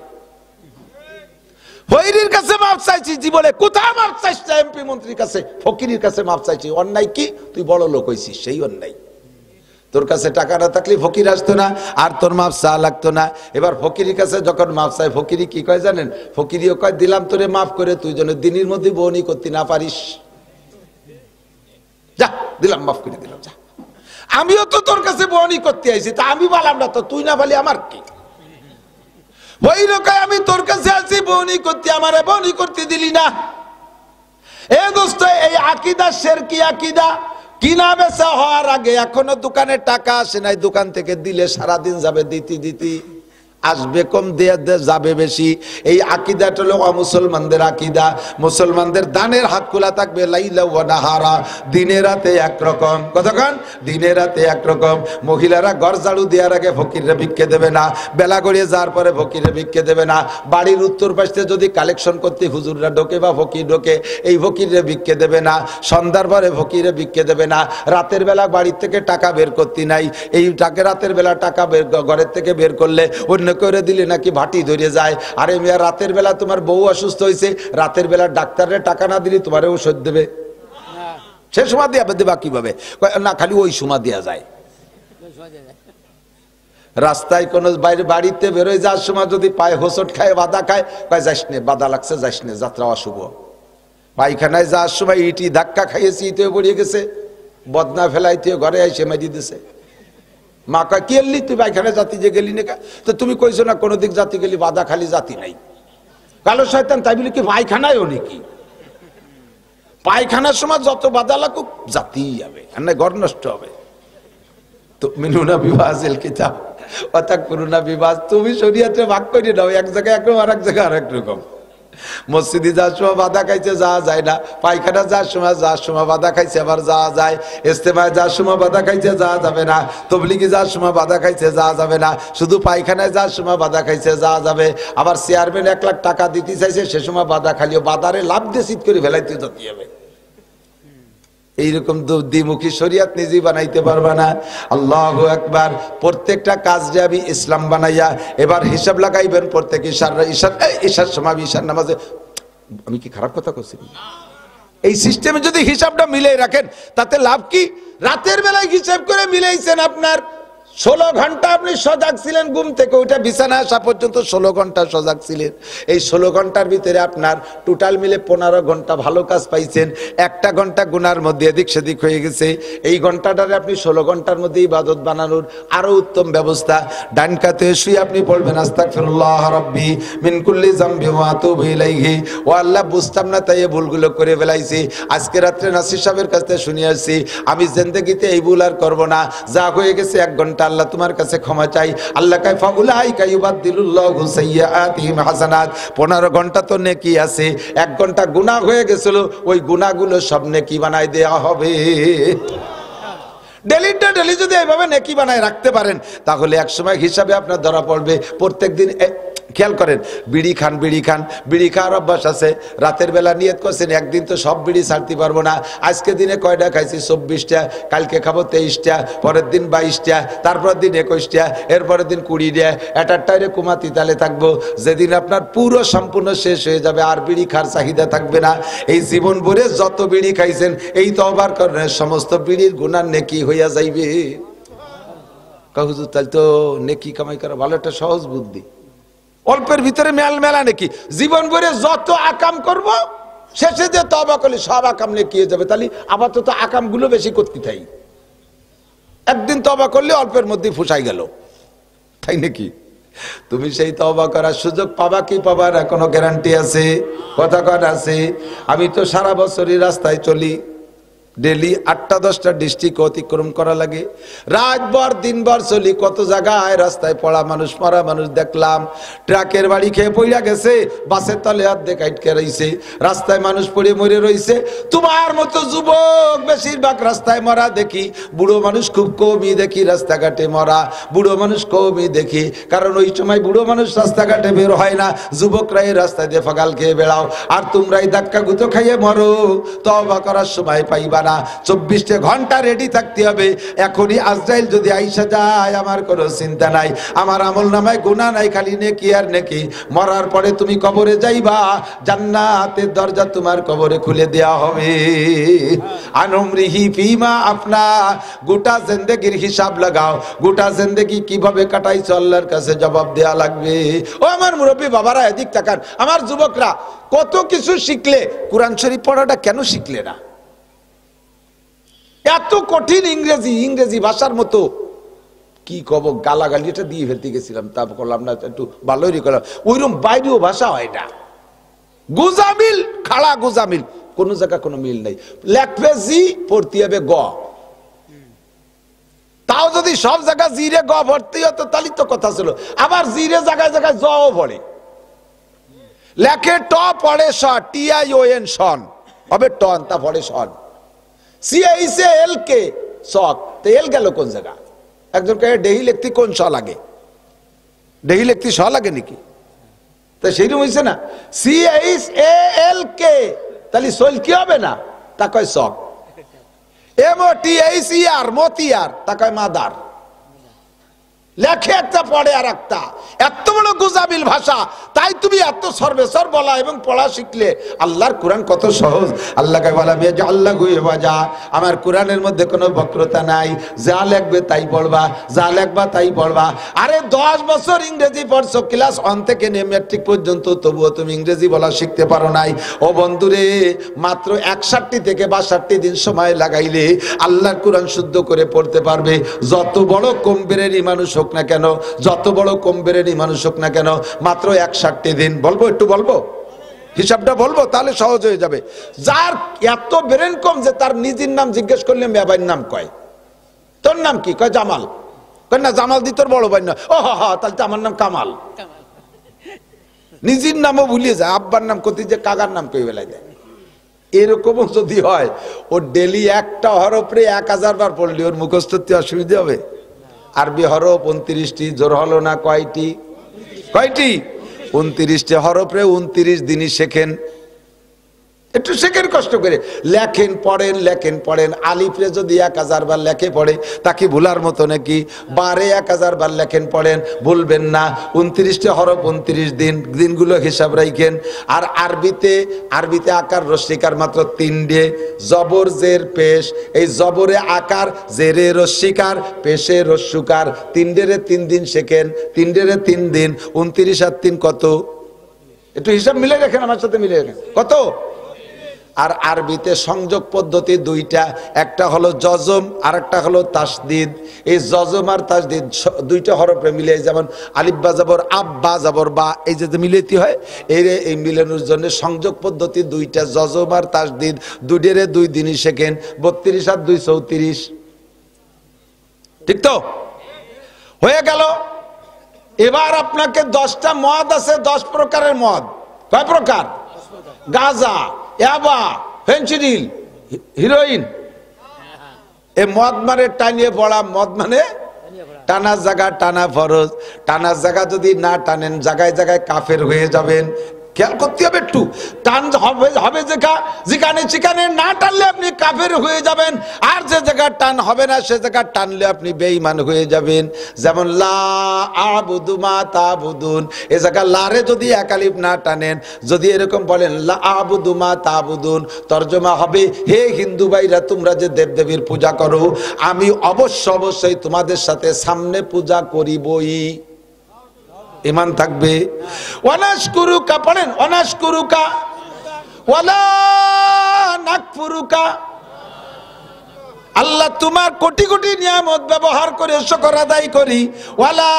ফকিরের কাছে মাপ চাইছি জীবনে, কোথায় মাপ চাইছ? এমপি মন্ত্রীর কাছে, ফকিরের কাছে মাপ চাইছি। অন্যায় কি? তুই বড় লোক হইছিস, সেই অন্যায়। তোর কাছে টাকা না থাকলে ফকির আসতো না, আর তোর মাপ চা লাগতো না। এবার ফকিরের কাছে যখন মাপ চাই, ফকিরি কি কয় জানেন? ফকিরিও কয়, দিলাম তোরে মাফ করে, তুই যেন দিনের মধ্যে বনি করতে না পারিস, যা দিলাম, মাফ করে দিলাম, যা। আমিও তো তোর কাছে বনি করতে আইছি, তা আমি বললাম না তো, তুই না বলি আমার কি? ওই রকম আমি তোর কাছে আছি বনি করতে, আমারে বনি করতে দিলি না। এ দোস্ত, এই আকীদা শিরকি আকীদা। কিনা বেচা হওয়ার আগে এখনো দোকানে টাকা আসে নাই, দোকান থেকে দিলে সারাদিন যাবে, দিতে দিতে আসবে কম, যাবে বেশি। এই আকীদাটা হলো অমুসলমানদের আকীদা। মুসলমানদের দানের হাত খোলা থাকবে, লাইলা ওয়া নাহারা, দিনে রাতে একরকম। কতক্ষণ? দিনে রাতে একরকম। মহিলারা ঘর ঝাড়ু দেওয়ার আগে ফকিরে ভিক্ষে দেবে না, বেলা গড়িয়ে যাওয়ার পরে ফকিরে ভিক্ষে দেবে না। বাড়ির উত্তর পাশে যদি কালেকশন করতে হুজুররা ঢোকে বা ফকির ঢোকে, এই ফকিরে ভিক্ষে দেবে না। সন্ধ্যার পরে ফকিরে ভিক্ষে দেবে না। রাতের বেলা বাড়ির থেকে টাকা বের করতে নাই, এই টাকা রাতের বেলা টাকা বের ঘরের থেকে বের করলে অন্য করে দিলে নাকি ভাটি ধরে যায়। আরে মিয়া, রাতের বেলা তোমার বউ অসুস্থ হয়েছে, রাতের বেলা ডাক্তারের টাকা না দিলে তোমার ওষুধ দেবে? সে সময় দেবা কিভাবে? না, খালি ওই সময় দেওয়া যায়। রাস্তায় কোনো বাইরে বাড়িতে বেরোয় যাওয়ার সময় যদি পায়ে হোঁচট খায়, বাধা খায়, কয় যাস নে, বাধা লাগছে, যাস নে, যাত্রা অশুভ। পায়খানায় যাওয়ার সময় ইটি ধাক্কা খাইয়েছি, ইতে পড়িয়ে গেছে, বদনা ফেলাইতে ঘরে এসে মারি দিছে। মা কয়, কি এলি তুই পায়খানা জাতি যে গেলি না? তো তুমি কইছো না কোনো দিক জাতি গেলি, বাধা খালি জাতি নাই। কালো শয়তান, তাই বলে কি পায়খানায় ও নাকি? পায়খানার সময় যত বাধা লাগুক, জাতি যাবে, আর না ঘর নষ্ট হবে। তো মিনুনা বিবাহিল কিতাব অর্থাৎ করুণা বিবাহ, তুমি শরীয়তে ভাগ করে দাও, এক জায়গায় একরকম, আর এক জায়গায় আরেক রকম। মসজিদে যাওয়ার সময় বাধা খাইছে, যাওয়া যায় না। পায়খানা যাওয়ার সময় বাধা খাইছে, আবার যাওয়া যায়। ইস্তেমায় যাওয়ার সময় বাধা খাইছে, যাওয়া যাবে না। তবলিগে যাওয়ার সময় বাধা খাইছে, যাওয়া যাবে না। শুধু পায়খানায় যাওয়ার সময় বাধা খাইছে, যাওয়া যাবে। আবার চেয়ারম্যান 1 লাখ টাকা দিতে চাইছে, সে সময় বাধা খালিও, বাজারে লাভ দিয়ে সিট করে ফেলাইতে যেতে হবে। এইরকম দ্বিমুখী শরীয়ত নিজেই বানাইতে পারবা না। আল্লাহু আকবার। প্রত্যেকটা কাজ যে আমি ইসলাম বানাইয়া এবার হিসাব লাগাইবেন। প্রত্যেক ঈশার সময়, ঈশার নামাজে, আমি কি খারাপ কথা করছি? এই সিস্টেমে যদি হিসাবটা মিলাই রাখেন, তাতে লাভ কি? রাতের বেলায় হিসাব করে মিলাইছেন, আপনার 16 ঘন্টা আপনি সজাগ ছিলেন ঘুম থেকে ওইটা বিছানায় আসা পর্যন্ত, 16 ঘন্টা সজাগ ছিলেন। এই 16 ঘন্টার ভিতরে আপনার টোটাল মিলে 15 ঘন্টা ভালো কাজ পাইছেন। 1টা ঘন্টা গুনার মধ্যে এদিক সেদিক হয়ে গেছে। এই ঘন্টাটারে আপনি 16 ঘন্টার মধ্যে ইবাদত বানানোর আরো উত্তম ব্যবস্থা। ডান কাতে শুয়ে আপনি পড়বেন, আস্তাগফিরুল্লাহ রাব্বি মিন কুল্লি যামবি ওয়া আতুবু ইলাইহি। ও আল্লাহ, বুঝতাম না তাই এই ভুলগুলো করে ফেলাইছি। আজকে রাত্রে নাসির সাহেবের কাছ থেকে শুনে আসছি, আমি জিন্দেগিতে এই ভুল আর করব না। যা হয়ে গেছে 1 ঘন্টা, আল্লাহ তোমার কাছে ক্ষমা চাই। আল্লাহ কয়, ফাউলাইকা ইউবাদদিলুল্লাহু সাইয়্যাতিহিম হাসানাত। 15 ঘন্টা তো নেকি আছে, 1 ঘন্টা গুনাহ হয়ে গেছিল, ওই গুনাহগুলো সব নেকি বানাই দেয়া হবে। ডেলি যদি এইভাবে নেকি বানায় রাখতে পারেন, তাহলে একসময় হিসাবে আপনার ধরা পড়বে। প্রত্যেকদিন খেয়াল করেন, বিড়ি খান, বিড়ি খাওয়ার অভ্যাস আছে। রাতের বেলা নিয়ত করছেন, একদিন তো সব বিড়ি ছাড়তে পারবো না, আজকে দিনে কয়টা খাইছি? 24টা, কালকে খাবো 23টা, পরের দিন 22টা, তারপরের দিন 21টা, এরপরের দিন 20টা, এটারটাইরে কুমাতি তালে থাকবো। যেদিন আপনার পুরো সম্পূর্ণ শেষ হয়ে যাবে, আর বিড়ি খাওয়ার চাহিদা থাকবে না। এই জীবন ভরে যত বিড়ি খাইছেন, এই তওবার কারণে সমস্ত বিড়ির গুনাহ নেকি হইয়া যাইবে। হুজুর, তাহলে তো নেকি কামাই করা ভালো একটা সহজ বুদ্ধি। অল্পের ভিতরে মেলা নাকি, জীবন ভরে যত আকাম করব, শেষে যে তওবা করলে সব আকাম নেকি হয়ে যাবে। তাহলে আপাতত আকাম গুলো বেশি করতে থাই, একদিন তওবা করলে অল্পের মধ্যে ফুসাই গেল, তাই নাকি? তুমি সেই তওবা করার সুযোগ পাবা কি পাবা না, কোনো গ্যারান্টি আছে? কথা আছে। আমি তো সারা বছরই রাস্তায় চলি, ডেলি 8-10টা ডিস্ট্রিক্ট অতিক্রম করা লাগে, রাতভর দিনভর চলি, কত জায়গায় রাস্তায় পড়া মানুষ, মরা মানুষ দেখলাম। ট্রাকের বাড়ি খেয়ে পড়া গেছে, বাসের তলে অর্ধেক আটকে রয়েছে, রাস্তায় মানুষ পড়ে মরে রয়েছে। তোমার মতো যুবক বেশিরভাগ রাস্তায় মরা দেখি, বুড়ো মানুষ খুব কমই দেখি রাস্তাঘাটে মরা, বুড়ো মানুষ কমই দেখি, কারণ ওই সময় বুড়ো মানুষ রাস্তাঘাটে বের হয় না, যুবকরাই রাস্তায় দিয়ে ফাগাল খেয়ে বেড়াও, আর তোমরাই ধাক্কা গুঁতো খাইয়ে মরো, তওবা করার সময় পাইবা না। 24 ঘন্টা রেডি থাকতে হবে। এখনই আজরাইল যদি আইসা যায়, আমার কোনো চিন্তা নাই, আমার আমল নামায় গুনাহ নাই, খালি নেকি আর নেকি। মরার পরে তুমি কবরে যাইবা, জান্নাতের দরজা তোমার কবরে খুলে দেওয়া হবে। আনমরিহি ফিমা আপনা, গোটা জিন্দেগির হিসাব লাগাও, গোটা জিন্দেগি কিভাবে কাটাইছো আল্লাহর কাছে জবাব দেওয়া লাগবে। ও আমার মুরব্বী বাবারা, এদিক তাকান, আমার যুবকরা, কত কিছু শিখলে কোরআন শরীফ পড়াটা কেন শিখলে না? এত কঠিন ইংরেজি ভাষার মতো কি কব, গালাগালি এটা দিয়ে ফেলতে গেছিলাম, তা করলাম না, একটু ভালোই করলাম। ওইরকম বাইরেও ভাষা হয় না, গুজামিল, খাড়া গুজামিল, কোন জায়গা কোনো মিল নেই। লেখবে জি, পড়তে হবে গ, তাও যদি সব জায়গায় জিরে গ ভর্তি হতো তাহলে তো কথা ছিল। আবার জিরে জায়গায় জায়গায় জও পড়ে, লেখে ট পড়ে স, TION সন হবে টন, তা পড়ে সন। CICL কে শক, তো এল গেল কোন জায়গা? একজন কে ডেহি লিখতে কোন স লাগে? ডেহি লিখতে স লাগে নাকি? তা সেইরকম হয়েছে না, CICAL কে, তাহলে সোল কি হবে না? তা কয় শক। MOTHER মতিয়ার, তা কয় মাদার। লেখে একটা পড়ে আর একটা, এত বড় গুজাবিল ভাষা, তাই তুমি এত সর্বেসর বলা এবং পড়া শিখলে। আল্লাহর কোরআন কত সহজ। আল্লাহকে বলা যে আল্লাহ গুয়েবাজা, আমার কোরআনের মধ্যে কোনো বক্রতা নাই, যা লেখবে তাই পড়বা, যা লেখবা তাই পড়বা। আরে 10 বছর ইংরেজি পড়ছো, ক্লাস 1 থেকে নিয়ে ম্যাট্রিক পর্যন্ত, তবুও তুমি ইংরেজি বলা শিখতে পারো নাই। ও বন্ধুরে, মাত্র 61 থেকে 62 দিন সময় লাগাইলে আল্লাহর কোরআন শুদ্ধ করে পড়তে পারবে। যত বড় কম্পিউটারি মানুষ হোক না কেন, যত বড় কম্পিউটারি মানুষ হোক না কেন, মাত্র 61 দিন। বলবো, একটু বলবো, হিসাবটা বলবো, তাহলে সহজ হয়ে যাবে। যার এত ব্রেন কম যে তার নিজের নাম জিজ্ঞেস করলে মেয়ের নাম কয়, তোর নাম কি? কয় জামাল। কয় না, জামাল দি তোর বড় ভাই না। ও হা, তাহলে তো আমার নাম কামাল। নিজের নামও ভুলিয়ে যায়, আব্বার নাম কতি যে কাকার নাম কই বেলায় দেয়। এরকমও যদি হয়, ও ডেলি একটা হরফে 1000 বার পড়লে ওর মুখস্থ অসুবিধা হবে? আরবি হরফ 29টি, জোর হলো না কয়টি? 29টি হরফে 29 দিনই শেখেন। একটু শেখেন কষ্ট করে, লেখেন পড়েন, লেখেন পড়েন। আলিফরে যদি 1000 বার লেখে পড়ে, তাকে ভুলার মতো নাকি? বারে 1000 বার লেখেন পড়েন, ভুলবেন না। 29টি হরফ 29 দিন, দিনগুলো হিসাব রাখেন। আর আরবিতে আকার রস্যিকার মাত্র 3টে, জবর জের পেশ। এই জবরে আকার, জেরে রস্যিকার, পেশে রস্যুকার, 3 3 দিন শেখেন। 3 3 দিন, 29 আর 3 কত? একটু হিসাব মিলে রাখেন, আমার সাথে মিলে রাখেন, কত? আর আরবিতে সংযোগ পদ্ধতি 2টা, একটা হলো জজম আর একটা হলো তাসদিদ। এই জজম আর তাসদিদ 2টা হরফে মিলে, যেমন আলিফ বা জবর আব, বা জবর বা, এই যে মিলাইতে হয়, এই মিলানোর জন্য সংযোগ পদ্ধতি 2টা, জজম আর তাসদিদ। 2 দিনই শেখেন। 32 আর 2 34, ঠিক তো? হয়ে গেল। এবার আপনাকে 10টা মদ আছে, 10 প্রকারের মদ। কয় প্রকার? গাঁজা, ইয়াবা, ফেনসিডিল, হিরোইন। এ মদ মানে টানিয়ে পড়া, মদ মানে টানার জায়গা, টানা ফরজ। টানার জায়গা যদি না টানেন, জায়গায় জায়গায় কাফের হয়ে যাবেন। খেয়াল করতে হবে একটু, টান হবে যেখানে না টানলে আপনি কাফের হয়ে যাবেন, আর যে জায়গায় টান হবে না সে জায়গায় টানলে আপনি বেঈমান হয়ে যাবেন। যেমন লা আবুদু মা তাবুদুন, এ জায়গা লারে যদি একালিফ না টানেন, যদি এরকম বলেন লা আবুদু মা তাবুদুন, তর্জমা হবে, হে হিন্দু ভাইরা, তোমরা যে দেবদেবীর পূজা করো, আমি অবশ্যই তোমাদের সাথে সামনে পূজা করিবই। ইমান থাকবে। ওয়ানাশকুরুকা পড়েন, ওয়ানাশকুরুকা ওয়ালা নাকফুরুকা। আল্লাহ তোমার কোটি কোটি নিয়ামত ব্যবহার করে শুকর আদায় করি। ওয়ালা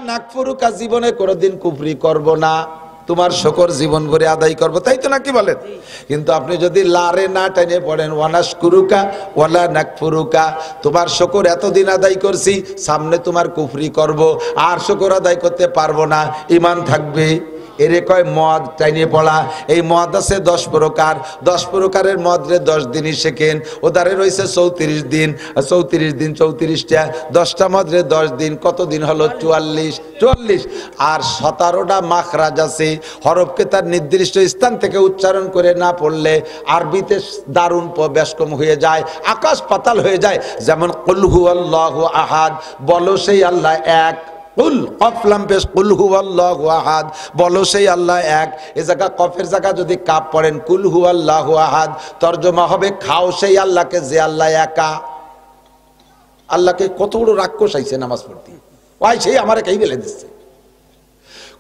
নাকফুরুকা, জীবনে কোনোদিন কুফরি করব না। তোমার শুকর জীবন ভরে আদায় করব, তাই তো নাকি বলেন? কিন্তু আপনি যদি লারে না টেনে পড়েন ওয়ানাশকুরুকা ওয়ালা নাকফুরুকা, তোমার শুকর এতদিন আদায় করছি, সামনে তোমার কুফরি করব, আর শুকর আদায় করতে পারবো না, ঈমান থাকবে। এরে কয় মদ টাইনে পড়া। এই মদ আছে 10 প্রকার, 10 প্রকারের মদরে 10 দিনই শেখেন, ওদারে রয়েছে 34 দিন, 34 দিন 34টা, 10টা মদরে 10 দিন, কত দিন হলো? 44। আর 17টা মাখরাজ আছে, হরফকে তার নির্দিষ্ট স্থান থেকে উচ্চারণ করে না পড়লে আরবিতে দারুণ ব্যস্কম হয়ে যায়, আকাশ পাতাল হয়ে যায়। যেমন কুল হুয়াল্লাহু আহাদ, বলো সেই আল্লাহ এক। কুল কফলাম পেশ কুল হুয়াল্লাহু আহাদ, বলো সেই আল্লাহ এক। এ জায়গা কফের জায়গা যদি কাপ পড়েন কুল হুয়াল্লাহু আহাদ, তরজমা হবে খাও সেই আল্লাহকে যে আল্লাহ একা। আল্লাহকে কত বড় রাক্ষস আইছে নামাজ পড়তে, ওই সেই আমারে কেই বলে দিচ্ছে।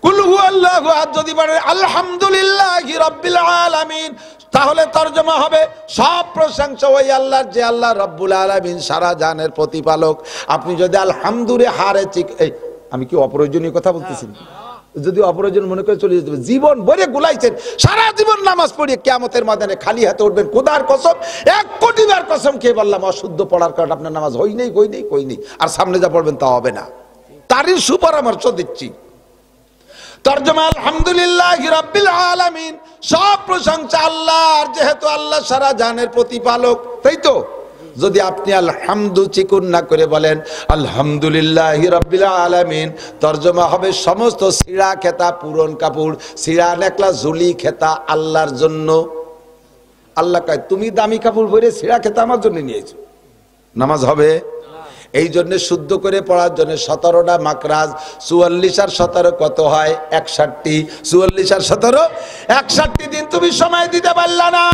কুল হুয়াল্লাহু আহাদ যদি বলেন আলহামদুলিল্লাহি রাব্বিল আলামিন, তাহলে তরজমা হবে সব প্রশংসা ওই আল্লাহর যে আল্লাহ রব্বুল আলামিন, সারা জানের প্রতিপালক। আপনি যদি আলহামদুলিল্লাহ হারে আমি কি অপ্রয়োজনীয় কথা বলতেছি? যদি অপ্রয়োজন মনে করে চলে যেতে, জীবন ভরে গুলাইছেন, সারা জীবন নামাজ পড়িয়ে কিয়ামতের ময়দানে খালি হাতে উঠবেন। খোদার কসম, 1 কোটি বার কসম খেয়ে বললাম, অশুদ্ধ পড়ার কারণে আপনার নামাজ হই নেই, কই নেই। আর সামনে যা পড়বেন তা হবে না, তারই সুপরামর্শ দিচ্ছি। তরজমা আলহামদুলিল্লাহি রাব্বিল আলামিন, সব প্রশংসা আল্লাহর, যেহেতু আল্লাহ সারা জানের প্রতিপালক, তাই তো? যদি আপনি আলহামদু চিকুন না করে বলেন আলহামদুলিল্লাহি রাব্বিল আলামিন, তরজমা হবে সমস্ত সিরা খেতা, পুরন কাপড়, সিরা নেকলা, ঝুলি খেতা আল্লাহর জন্য। আল্লাহ কয় তুমি দামি কাপড় পরে সিরা খেতা আমার জন্য নিয়েছো, নামাজ হবে? এই জন্য শুদ্ধ করে পড়ার জন্য 17টা মাকরাজ, 44 আর 17 কত হয়? 61। 44 আর 17 61 দিন তুমি সময় দিতে পারলা না।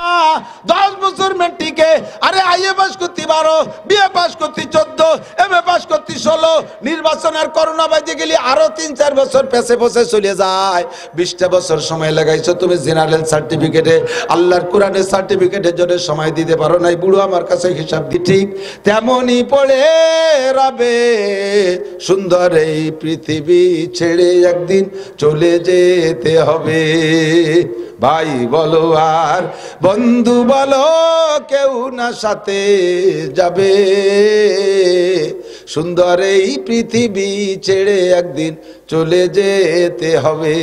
10 বছর মেট্রিকে, আরে আইএ পাস করতে 12, বিএ পাস করতে 14, এমএ পাস করতে 16, নির্বাচন আর করোনা বাজে গেলি আরো 3-4 বছর পেছে চলে যায়। 20টা বছর সময় লাগাইছো তুমি জেনারেল সার্টিফিকেটে, আল্লাহর কোরআনের সার্টিফিকেটের জন্য সময় দিতে পারো নাই। বুড়ো আমার কাছে হিসাব দি, ঠিক তেমনই পড়ে রবে সুন্দর এই পৃথিবী ছেড়ে একদিন চলে যেতে হবে। ভাই বলো আর বন্ধু বলো, কেউ না সাথে যাবে, সুন্দর এই পৃথিবী ছেড়ে একদিন চলে যেতে হবে।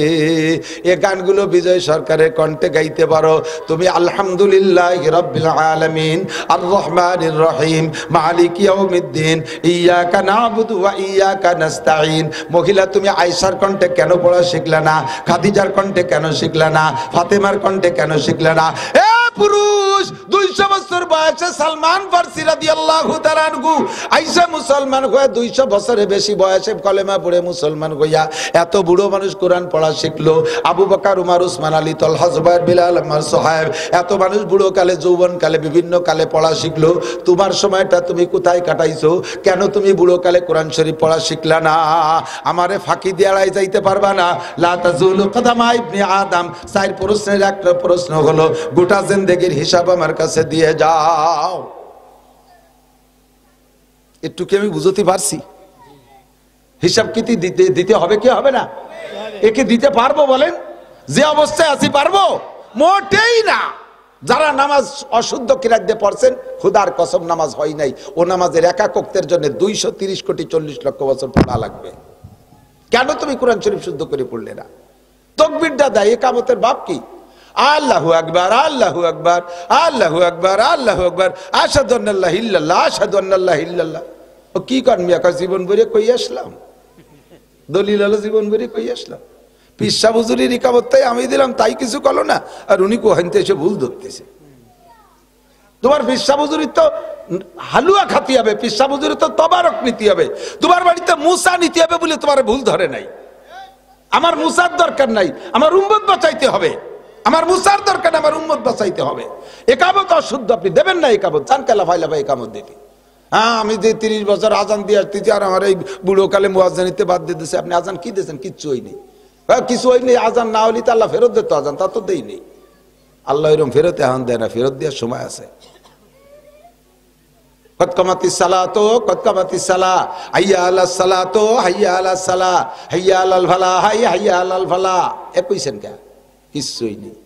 এ গানগুলো বিজয় সরকারের কণ্ঠে গাইতে পারো তুমি। আলহামদুলিল্লাহি রাব্বিল আলামিন, আর রহমানির রহিম, মালিক ইয়াউমিদ্দিন, ইয়াকা নাবুদু ওয়া ইয়াকা নাস্তাঈন। মহিলা তুমি আয়েশার কণ্ঠে কেন পড়া শিখলা না? খাদিজার কণ্ঠে কেন শিখলা না? ফাতেমার কণ্ঠে কেন শিখলা না? এ পুরুষ, 200 বছর বয়সে সালমান ফারসি রাদিয়াল্লাহু তাআলা আনহু আয়েশা মুসলমান হয়ে 200 বছরের বেশি বয়সে কলেমা পড়ে মুসলমান হইয়া এত বুড়ো মানুষ কোরআন পড়া শিখলো। আবু বকর, উমর, উসমান, আলী, তালহা, জুবায়ের, বিলাল, আম্মার, সোহাইব, এত মানুষ বুড়ো কালে, যৌবন কালে, বিভিন্ন কালে পড়া শিখলো। তোমার সময়টা তুমি কোথায় কাটাইছো? কেন তুমি বুড়ো কালে কোরআন শরীফ পড়া শিখলা না? আমারে ফাঁকি দিয়ে এড়াই যাইতে পারবা না। লা তাজুলু কদামা ইবনে আদম, 4 প্রশ্নের একটা প্রশ্ন হলো গোটা জিন্দেগির হিসাব আমার কাছে দিয়ে যাও। একটু কি আমি বুঝতে পারছি? হিসাব কি দিতে হবে কি হবে না? একে দিতে পারবো বলেন? যে অবস্থায় আছি পারবো? মোটেই না। যারা নামাজ অশুদ্ধ কিরাত দিয়ে পড়ছেন, খুদার কসম নামাজ হয় নাই। ও নামাজের একাকত্বের জন্য 230 কোটি 40 লক্ষ বছর পড়া লাগবে। কেন তুমি কোরআন শরীফ শুদ্ধ করে পড়লে না? তাকবীরটা দেয়, ইকামতের বাপ কি? আল্লাহু আকবার, আল্লাহু আকবার, আল্লাহু আকবার, আল্লাহু আকবার, আশহাদু আন্না লা ইলাহা ইল্লাল্লাহ, আশহাদু আন্না লা ইলাহা ইল্লাল্লাহ। ও কি করেন মিয়া? জীবন ভরে কই আসলাম, দলিল হলো জীবন ভরে কই আসলাম। পিসা হুজুরির ইকামতটাই আমি দিলাম, তাই কিছু করলো না, আর উনি কোহাইতে এসে ভুল ধরতেছে। তোমার পিসা হুজুরির তো হালুয়া খাতি হবে, পিসা হুজুরির তো তবারক নিতে হবে, তোমার বাড়িতে মুসা নিতে হবে বলে তোমার ভুল ধরে নাই। আমার মুসার দরকার নাই, আমার উম্মত বাঁচাইতে হবে। আমার মুসার দরকার, আমার উম্মত বাঁচাইতে হবে। একামত অশুদ্ধ আপনি দেবেন না, একামত চান কালা ফাইলা ভাই একামত দিতে। হ্যাঁ, আমি যে 30 বছর আজান দিয়ে আসতেছি, আর আমার এই বুড়ো কালে মুয়াজ্জিনিতে বাদ দিয়ে দিচ্ছে। আপনি আজান কি দিয়েছেন? কিচ্ছু হয়নি, কিছু হয়নি। আজান না হলে তো আল্লাহ ফেরত দিত, আজান তা তো দেই নেই। আল্লাহ এরকম ফেরত এখন দেয় না, ফেরত দেওয়ার সময় আছে। কদ কামাতিস সালাতু কদ কামাতিস সালাহ, হাইয়া আলাস সালাতু হাইয়া আলাস সালাহ, হাইয়া আলাল ফালাহ হাইয়া আলাল ফালাহ। এ কইছেন কে? কিছুই নেই।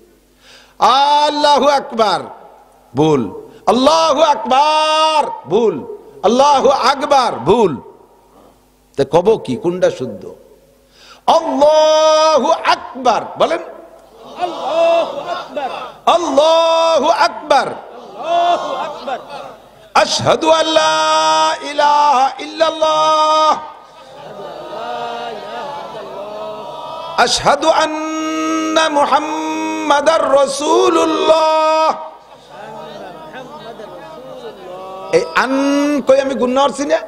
আল্লাহু আকবার, ভুল। আল্লাহু আকবার, ভুল। আল্লাহু আকবার, ভুল। তে কব কি, কোনটা শুদ্ধ? আল্লাহু আকবার বলেন, আল্লাহু আকবার, আল্লাহু আকবার, আল্লাহু আকবার, আশহাদু আল্লা ইলাহা ইল্লাল্লাহ, আশহাদু আন্না মুহাম্মাদার রাসূলুল্লাহ। এই আন কই আমি গুণনা করছি না?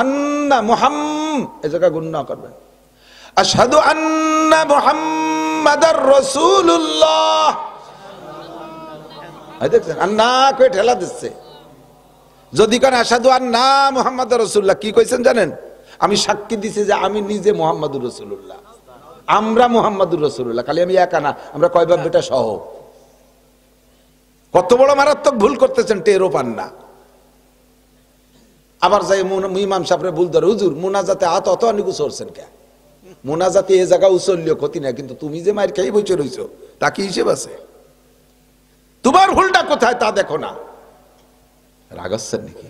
আন্না মুহাম্মাদ এই জায়গা গুণনা করবেন। আশহাদু আন্না মুহাম্মাদার রাসূলুল্লাহ। এই দেখছেন, আন্না কই ঠেলা দিচ্ছে। যদি কোন আশহাদু আন্না মুহাম্মাদার রাসূলুল্লাহ, কি কইছেন জানেন? আমি সাক্ষী দিছি যে আমি নিজে মুহাম্মাদুর রাসূলুল্লাহ, আমরা মুহাম্মাদুর রাসূলুল্লাহ। খালি আমি একা না, আমরা কয় বাপ বেটা সহ। কত বড় মারাত্মক ভুল করতেছেন, টেরও পান না। আবার যাই ইমাম সাহেবরে ভুল ধরে, হুজুর মুনাজাতে হাত অত অনেক উচলছেন কে? মুনাজাতে এ জায়গা উচললেও ক্ষতি না, কিন্তু তুমি যে মায়ের খেয়ে বসে রইছো তা কি হিসেব আছে? তোমার ভুলটা কোথায় তা দেখো না। রাগ হচ্ছেন নাকি?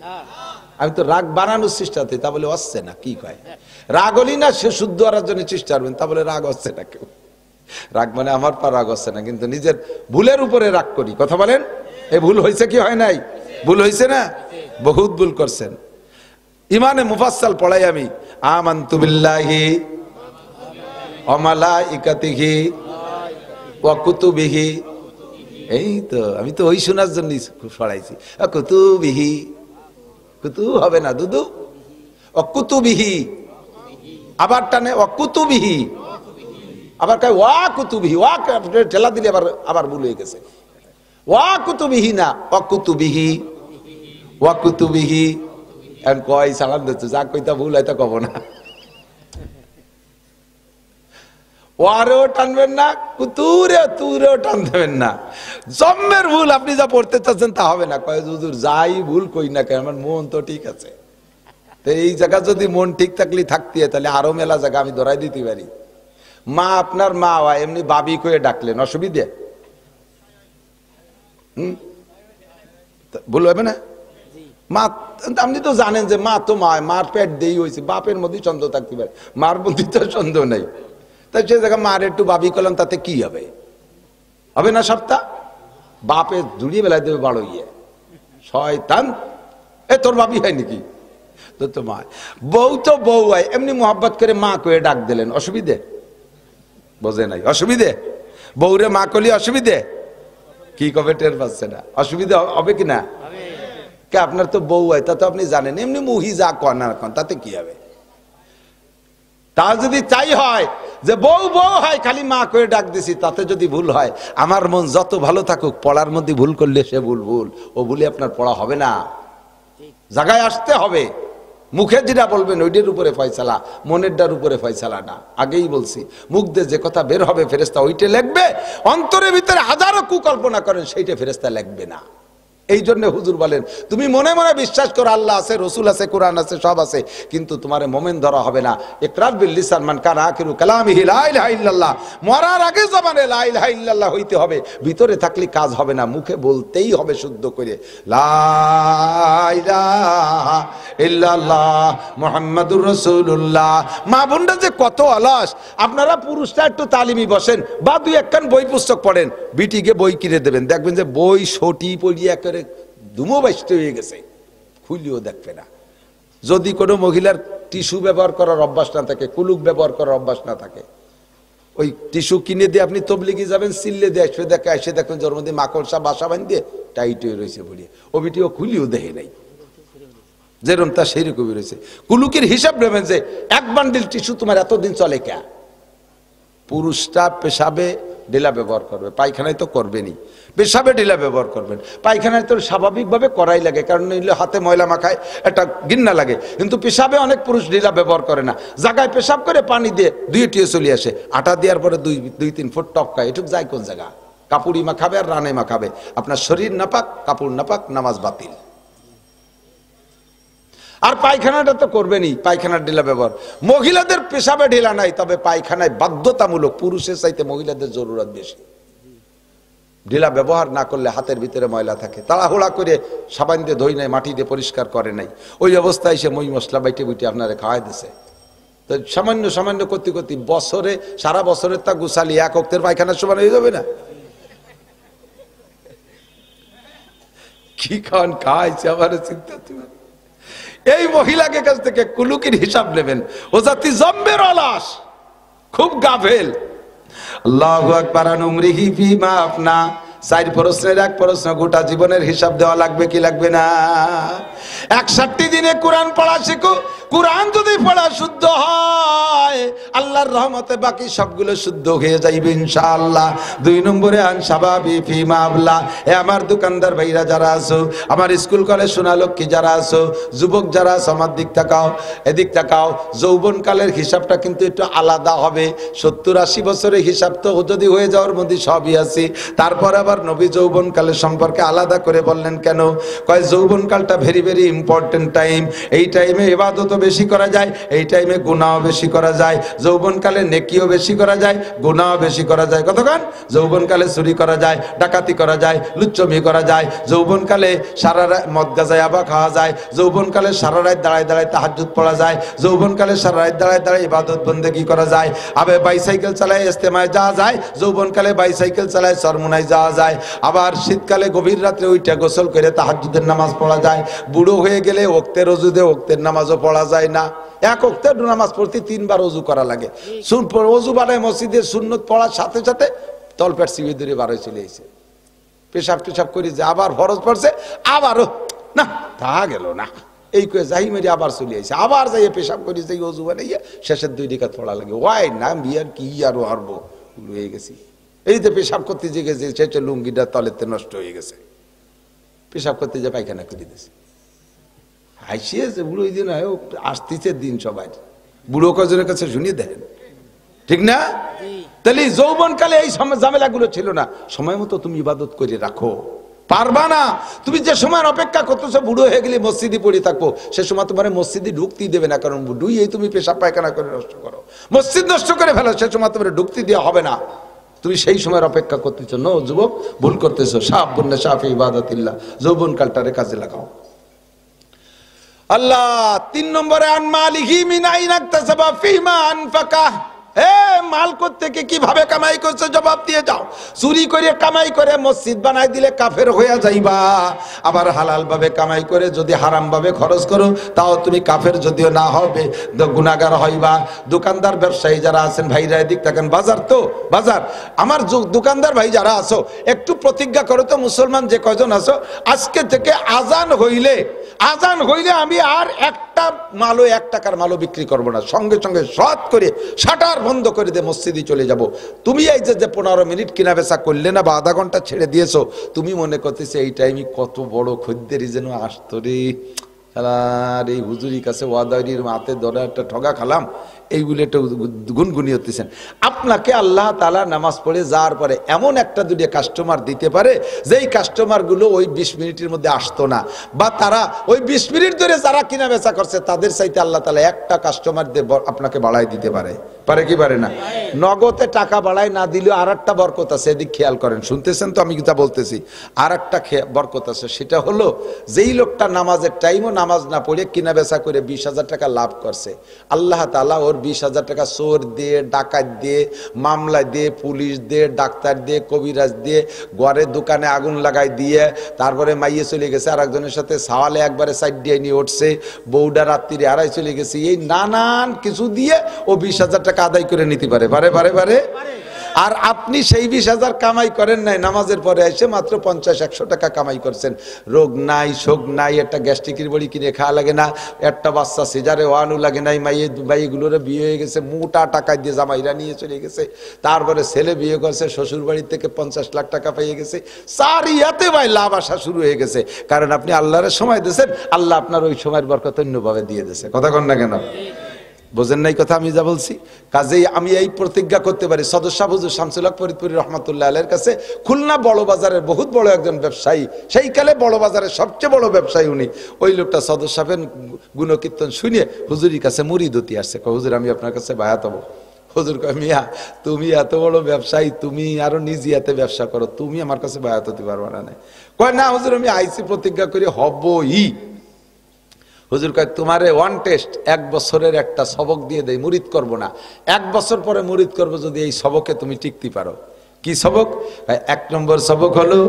আমি তো রাগ বানানোর চেষ্টাতে, তা বলে হচ্ছে না। কি কয়? রাগ হলি না সে শুদ্ধ হওয়ার জন্য চেষ্টা করবেন, তা বলে রাগ হচ্ছে না কেউ। রাগ মানে আমার পা রাগ হচ্ছে না, কিন্তু নিজের ভুলের উপরে রাগ করি। কথা বলেন, এই ভুল হয়েছে কি হয় নাই? ভুল হয়েছে না? বহুত ভুল করছেন। ইমানে মুফাসসাল পড়াই আমি, আমানতু বিল্লাহি ওয়া মালাইকাতিহি ওয়া কুতুবিহি। এই তো আমি তো ওই শোনার জন্য পড়াইছি। কুতুবিহি, কুতু হবে না দুদু, অকুতুবিহি। আবার টানে অকুতুবিহি, আবার কয় ওয়া কুতুবিহি। ওয়া ঠেলা দিলে আবার ভুল হয়ে গেছে। ওয়া কুতুবিহি না, অকুতুবিহি, ওয়া কুতুবিহি। এখন কয় সালাম দিচ্ছে, যা কইতা ভুল হয়তো কব না। ওয়ারেও টানবেন না, কুতুরে তুরেও টান দেবেন না। জম্মের ভুল আপনি যা পড়তে চাচ্ছেন তা হবে না। কয় হুজুর যাই ভুল কই না কেন, আমার মন তো ঠিক আছে। তো এই জায়গা যদি মন ঠিক থাকলে থাকতে হয়, তাহলে আরো মেলা জায়গা আমি ধরাই দিতে পারি। মা আপনার মা হয়, এমনি বাবি কয়ে ডাকলেন, অসুবিধে? ভুল হবে না? মা আপনি তো জানেন যে মা তো মা, মার পেট দেই হয়েছে, বাপের মধ্যে সন্দেহ থাকতে পারে, মার মধ্যে তো সন্দেহ নেই। তাই সে জায়গায় মার একটু বাবি করলাম, তাতে কি হবে? হবে না সপ্তাহ? বাপে জুড়িয়ে বেলায় দেবে বাড়ো ইয়ে শয়তান। এ তোর বাবি হয় নাকি? তোর তো মা। বউ তো বউ হয়, এমনি মোহাব্বত করে মা কয়ে ডাক দিলেন, অসুবিধে? বোঝে নাই অসুবিধে? বউরে মা করলে অসুবিধে? কি কবে টের পাচ্ছে না? অসুবিধা হবে কি না? কে আপনার তো বউ হয়, তা তো আপনি জানেন। এমনি মুহি যা কন না কন, তাতে কি হবে? তা যদি চাই হয় যে বউ বউ হয়, খালি মা করে ডাক দিছি, তাতে যদি ভুল হয়, আমার মন যত ভালো থাকুক, পড়ার মধ্যে ভুল করলে সে ভুল ভুল, ও ভুলে আপনার পড়া হবে না। জায়গায় আসতে হবে। মুখে যেটা বলবেন ওইটার উপরে ফয়সালা, মনেরটার উপরে ফয়সালা না। আগেই বলছি, মুখ দিয়ে যে কথা বের হবে ফেরেশতা ওইটা লিখবে। অন্তরের ভিতরে হাজারো কুকল্পনা করেন, সেইটা ফেরেশতা লিখবে না। এই জন্য হুজুর বলেন, তুমি মনে মনে বিশ্বাস করো আল্লাহ আছে, রসুল আছে, কোরআন আছে, সব আছে, কিন্তু তোমার মোমেন ধরা হবে না। ইকরার বিল লিসান মান কানা আখিরু কালামিহি লা ইলাহা ইল্লাল্লাহ। মরার আগে জবানে লা ইলাহা ইল্লাল্লাহ হইতে হবে, ভিতরে থাকলে কাজ হবে না, মুখে বলতেই হবে শুদ্ধ করে, লা ইলাহা ইল্লাল্লাহ মুহাম্মাদুর রাসূলুল্লাহ। মা বোনরা যে কত অলস। আপনারা পুরুষরা একটু তালিমি বসেন, বা দুই একখান বই পুস্তক পড়েন, বিটিকে বই কিনে দেবেন, দেখবেন যে বই সটি পড়িয়া করে দুমো বাইশতে হয়ে গেছে, খুলিও দেখবে না। যদি কোনো মহিলার টিস্যু ব্যবহার করার অভ্যাস না থাকে, কুলুক ব্যবহার করার অভ্যাস না থাকে, ওই টিস্যু কিনে দিয়ে আপনি তবলিগে যাবেন, সিললে দিয়ে এসে দেখে এসে দেখবেন জোর মধ্যে মাকড়সা বাসা বাঁধিয়ে টাইট হয়ে রয়েছে বলিয়ে, ও বিটিও খুলিও দেখে নাই, যেরকম তা সেই রকমই রয়েছে। কুলুকের হিসাব নেবেন যে এক বান্ডিল টিস্যু তোমার এতদিন চলে কে? পুরুষটা পেশাবে ঢিলা ব্যবহার করবে, পায়খানায় তো করবেনই, পেশাবে ঢিলা ব্যবহার করবেন। পায়খানায় তো স্বাভাবিকভাবে করাই লাগে, কারণ নিলে হাতে ময়লা মাখায় একটা ঘিন্না লাগে, কিন্তু পেশাবে অনেক পুরুষ ঢিলা ব্যবহার করে না। জায়গায় পেশাব করে পানি দিয়ে ধুয়ে চলে আসে, আটা দেওয়ার পরে দুই তিন ফুট টপকায়, এটুক যায় কোন জায়গা? কাপড়ই মাখাবে আর রানে মাখাবে। আপনার শরীর নাপাক, কাপড় নাপাক, নামাজ বাতিল। আর পায়খানাটা তো করবেনই, পায়খানার ঢিলা ব্যবহার। মহিলাদের পেশাবে ঢিলা নাই, তবে পায়খানায় বাধ্যতামূলক, পুরুষের চাইতে মহিলাদের জরুরত বেশি। ঢিলা ব্যবহার না করলে হাতের ভিতরে ময়লা থাকে, তাড়াহুড়া করে সাবান দিয়ে ধুই নাই, মাটি দিয়ে পরিষ্কার করে নাই, ওই অবস্থায় সে মই মশলা বাইটে বুইটে আপনারে খাওয়াই দিছে। তো সামান্য সামান্য করতে করতে বছরে, সারা বছরের তা গুছালি এক অক্তের পায়খানার সমান হয়ে যাবে না? কি খান খাইছে আমার চিন্তা। তুমি এই মহিলাকে কাছ থেকে কুলুকির হিসাব নেবেন, ও জাতি জম্বের অলস, খুব গাফেল। আল্লাহু আকবার। আনুমরিহি ফিমা আপনা, 4 প্রশ্নের 1 প্রশ্ন, গোটা জীবনের হিসাব দেওয়া লাগবে কি লাগবে না? 61 দিনে কোরআন পড়া শিখো। কোরআন যদি পড়া শুদ্ধ হয় আল্লাহর রহমতে বাকি সবগুলো শুদ্ধ হয়ে যাইবে ইনশাআল্লাহ। 2 নম্বরে আন শাবাবি ফিমা আবলা, এ আমার দোকানদার ভাইরা যারা আছো, আমার স্কুল কলেজ সোনালক্ষ্মী যারা আছো, যুবক যারা আছো, আমার দিক তাকাও, এদিক তাকাও। যৌবনকালের হিসাবটা কিন্তু একটু আলাদা হবে। 70-80 বছরের হিসাব তো যদি হয়ে যাওয়ার মধ্যে সবই আছে। তারপর আবার নবী যৌবনকালের সম্পর্কে আলাদা করে বললেন কেন? কয় যৌবনকালটা ভেরি ভেরি ইম্পর্টেন্ট টাইম। এই টাইমে ইবাদত বেশি করা যায়, এই টাইমে গুনাহ বেশি করা যায়। যৌবনকালে নেকিও বেশি করা যায়, গুনাহ বেশি করা যায়। কতক্ষণ? যৌবনকালে চুরি করা যায়, ডাকাতি করা যায়, লুচ্চমি করা যায়। যৌবনকালে সারা রাত মদ গাঁজা ইয়াবা খাওয়া যায়। যৌবনকালে সারা রাত দাঁড়ায় দাঁড়ায় তাহাজ্জুদ পড়া যায়। যৌবনকালে সারা রাত দাঁড়ায় দাঁড়ায় ইবাদত বন্দেগী করা যায়। আবার বাইসাইকেল চালায় ইস্তেমায় যাওয়া যায়। যৌবনকালে বাইসাইকেল চালায় চরমুনায় যাওয়া যায়। আবার শীতকালে গভীর রাত্রে ওইটা গোসল করে তাহাজ্জুদের নামাজ পড়া যায়। বুড়ো হয়ে গেলে ওক্তের ওযুতে ওক্তের নামাজও পড়া যায় না। 1 ওক্তের নামাজ পড়তে 3 বার ওযু করা লাগে। ওযু বানায় মসজিদের সুন্নত পড়ার সাথে সাথে তলপেট চিবিয়ে ধরে বার হয়ে চলে এসে পেশাব টেশাব করে যে আবার ফরজ পড়ছে, আবারও না তা গেল না, এই করে যাই মেরে আবার চলে আসে, আবার যাইয়ে পেশাব করি যাই ওযু বানাইয়া শেষের 2 রিকাত পড়া লাগে। ওয়াই না বিয়ার কি আরো হারবো হয়ে গেছি। এই যে পেশাব করতে যে গেছে সেটা লুঙ্গিটা তলেতে নষ্ট হয়ে গেছে, পেশাব করতে যে পায়খানা করে দিয়েছে। হাসিয়ে যে বুড়ো ওই দিন আসতেছে দিন সবাই, বুড়ো কজনের কাছে শুনিয়ে দেন, ঠিক না? তাহলে যৌবনকালে এই ঝামেলাগুলো ছিল না। সময় মতো তুমি ইবাদত করে রাখো, পারবা না। তুমি যে সময় অপেক্ষা করতেছো বুড়ো হয়ে গেলে মসজিদে পড়ে থাকবো, সে সময় তোমার মসজিদে ঢুকতেই দেবে না, কারণ বুড়োই এই তুমি পেশাব পায়খানা করে নষ্ট করো, মসজিদ নষ্ট করে ফেলো, সে সময় তোমার ঢুকতে দেওয়া হবে না। তুমি সেই সময়ের অপেক্ষা করতেছো। নো যুবক, ভুল করতেছো। শাবুন শাফি ইবাদাতিল্লাহ, যৌবনকালটারে কাজে লাগাও। আল্লাহ 3 নম্বরে আন মালিহি মিন আইন ইকতাসাবা ফিমা আনফাকা, মাল থেকে কিভাবে কামাই করছে জবাব দিয়ে যাও। চুরি করে কামাই করে মসজিদ বানাই দিলে কাফের হইয়া যাইবা। আবার হালাল ভাবে কামাই করে যদি হারাম ভাবে খরচ করো তাও তুমি কাফের যদিও না হবে গুনাহগার হইবা। দোকানদার ব্যবসায়ী যারা আছেন ভাইরা এদিক থাকেন, বাজার তো বাজার, আমার দোকানদার ভাই যারা আছো একটু প্রতিজ্ঞা করো তো, মুসলমান যে কয়জন আছো, আজকে থেকে আজান হইলে আমি আর একটা মালও 1 টাকার মালও বিক্রি করবো না, সঙ্গে সঙ্গে সৎ করে শাটার বন্ধ করে দিয়ে মসজিদে চলে যাব। তুমি এই যে 15 মিনিট কিনা বেচা করলে না বা আধা ঘন্টা ছেড়ে দিয়েছো, তুমি মনে করতেছো এই টাইমে কত বড় খদ্দেরই যেন আসতো রে, আর এই হুজুরির কাছে ওয়াদারির মাতে ধরে একটা ঠগা খালাম, এইগুলো একটু গুনগুনি হতেছেন। আপনাকে আল্লাহ তাআলা নামাজ পড়ে যাওয়ার পরে এমন 1-2 কাস্টমার দিতে পারে যেই কাস্টমারগুলো ওই 20 মিনিটের মধ্যে আসতো না, বা তারা ওই 20 মিনিট ধরে যারা কিনা বেচা করছে তাদের চাইতে আল্লাহ তাআলা 1টা কাস্টমার দিয়ে আপনাকে বাড়াই দিতে পারে। পারে কি পারে না? নগদে টাকা বাড়ায় না দিলেও আর একটা বরকত আছে, এদিক খেয়াল করেন, শুনতেছেন তো আমি যেটা বলতেছি। আর একটা বরকত আছে, সেটা হলো যেই লোকটা নামাজের টাইমও নামাজ না পড়ে কিনা বেচা করে 20,000 টাকা লাভ করছে, আল্লাহ তাআলা ওর 20,000 টাকা চোর দিয়ে, ডাকাত দিয়ে, মামলা দিয়ে, পুলিশ দিয়ে, ডাক্তার দিয়ে, কবিরাজ দিয়ে, ঘরের দোকানে আগুন লাগাই দিয়ে, তারপরে মাইয়ে চলে গেছে আর একজনের সাথে সাওয়ালে একবারে সাইড দিয়ে নিয়ে উঠছে, বউডা রাত্রিরে আড়াই চলে গেছে, এই নানান কিছু দিয়ে ও 20,000 টাকা আদায় করে নিতে পারে। আর আপনি সেই 20,000 কামাই করেন নাই, নামাজের পরে এসে মাত্র 50-100 টাকা কামাই করছেন। রোগ নাই, শোক নাই, একটা গ্যাস্ট্রিকের বড়ি কিনে খাওয়া লাগে না, একটা বাচ্চা সিজারে ওয়ানু লাগে নাই, মাইয়েগুলোর বিয়ে হয়ে গেছে, মোটা টাকা দিয়ে জামাইরা নিয়ে চলে গেছে, তারপরে ছেলে বিয়ে করছে, শ্বশুর বাড়ি থেকে 50 লাখ টাকা পেয়ে গেছে, সারিয়াতে ভাই লাভ আসা শুরু হয়ে গেছে, কারণ আপনি আল্লাহর সময় দিয়েছেন, আল্লাহ আপনার ওই সময়ের বরকত অন্যভাবে দিয়ে দিয়েছে। কথা কন না কেন? বোঝেন নাই কথা আমি যা বলছি? কাজেই আমি এই প্রতিজ্ঞা করতে পারি, সদস্য হুজুর শামসুল হক ফরিদপুরি রহমাতুল্লাহ আলাইহির কাছে খুলনা বড় বাজারের বহুত বড় একজন ব্যবসায়ী, সেই কালে বড় বাজারের সবচেয়ে বড় ব্যবসায়ী উনি, ওই লোকটা সদস্য সাহেবের গুণকীর্তন শুনিয়ে হুজুরির কাছে মুরিদ হতে আসছে। হুজুর আমি আপনার কাছে বায়াত হবো। হুজুর কয়, মিয়া তুমি এত বড় ব্যবসায়ী, তুমি আরো নিজে এতে ব্যবসা করো, তুমি আমার কাছে বায়াত হতে পারবা না? কয় না হুজুর আমি আইসি প্রতিজ্ঞা করি হবই। হুজুর কয় তোমারে ওয়ান টেস্ট, 1 বছরের একটা সবক দিয়ে দেয়, মুরিদ করব না, 1 বছর পরে মুরিদ করব যদি এই সবকে তুমি টিকতে পারো। কি সবক? 1 নম্বর সবক হলো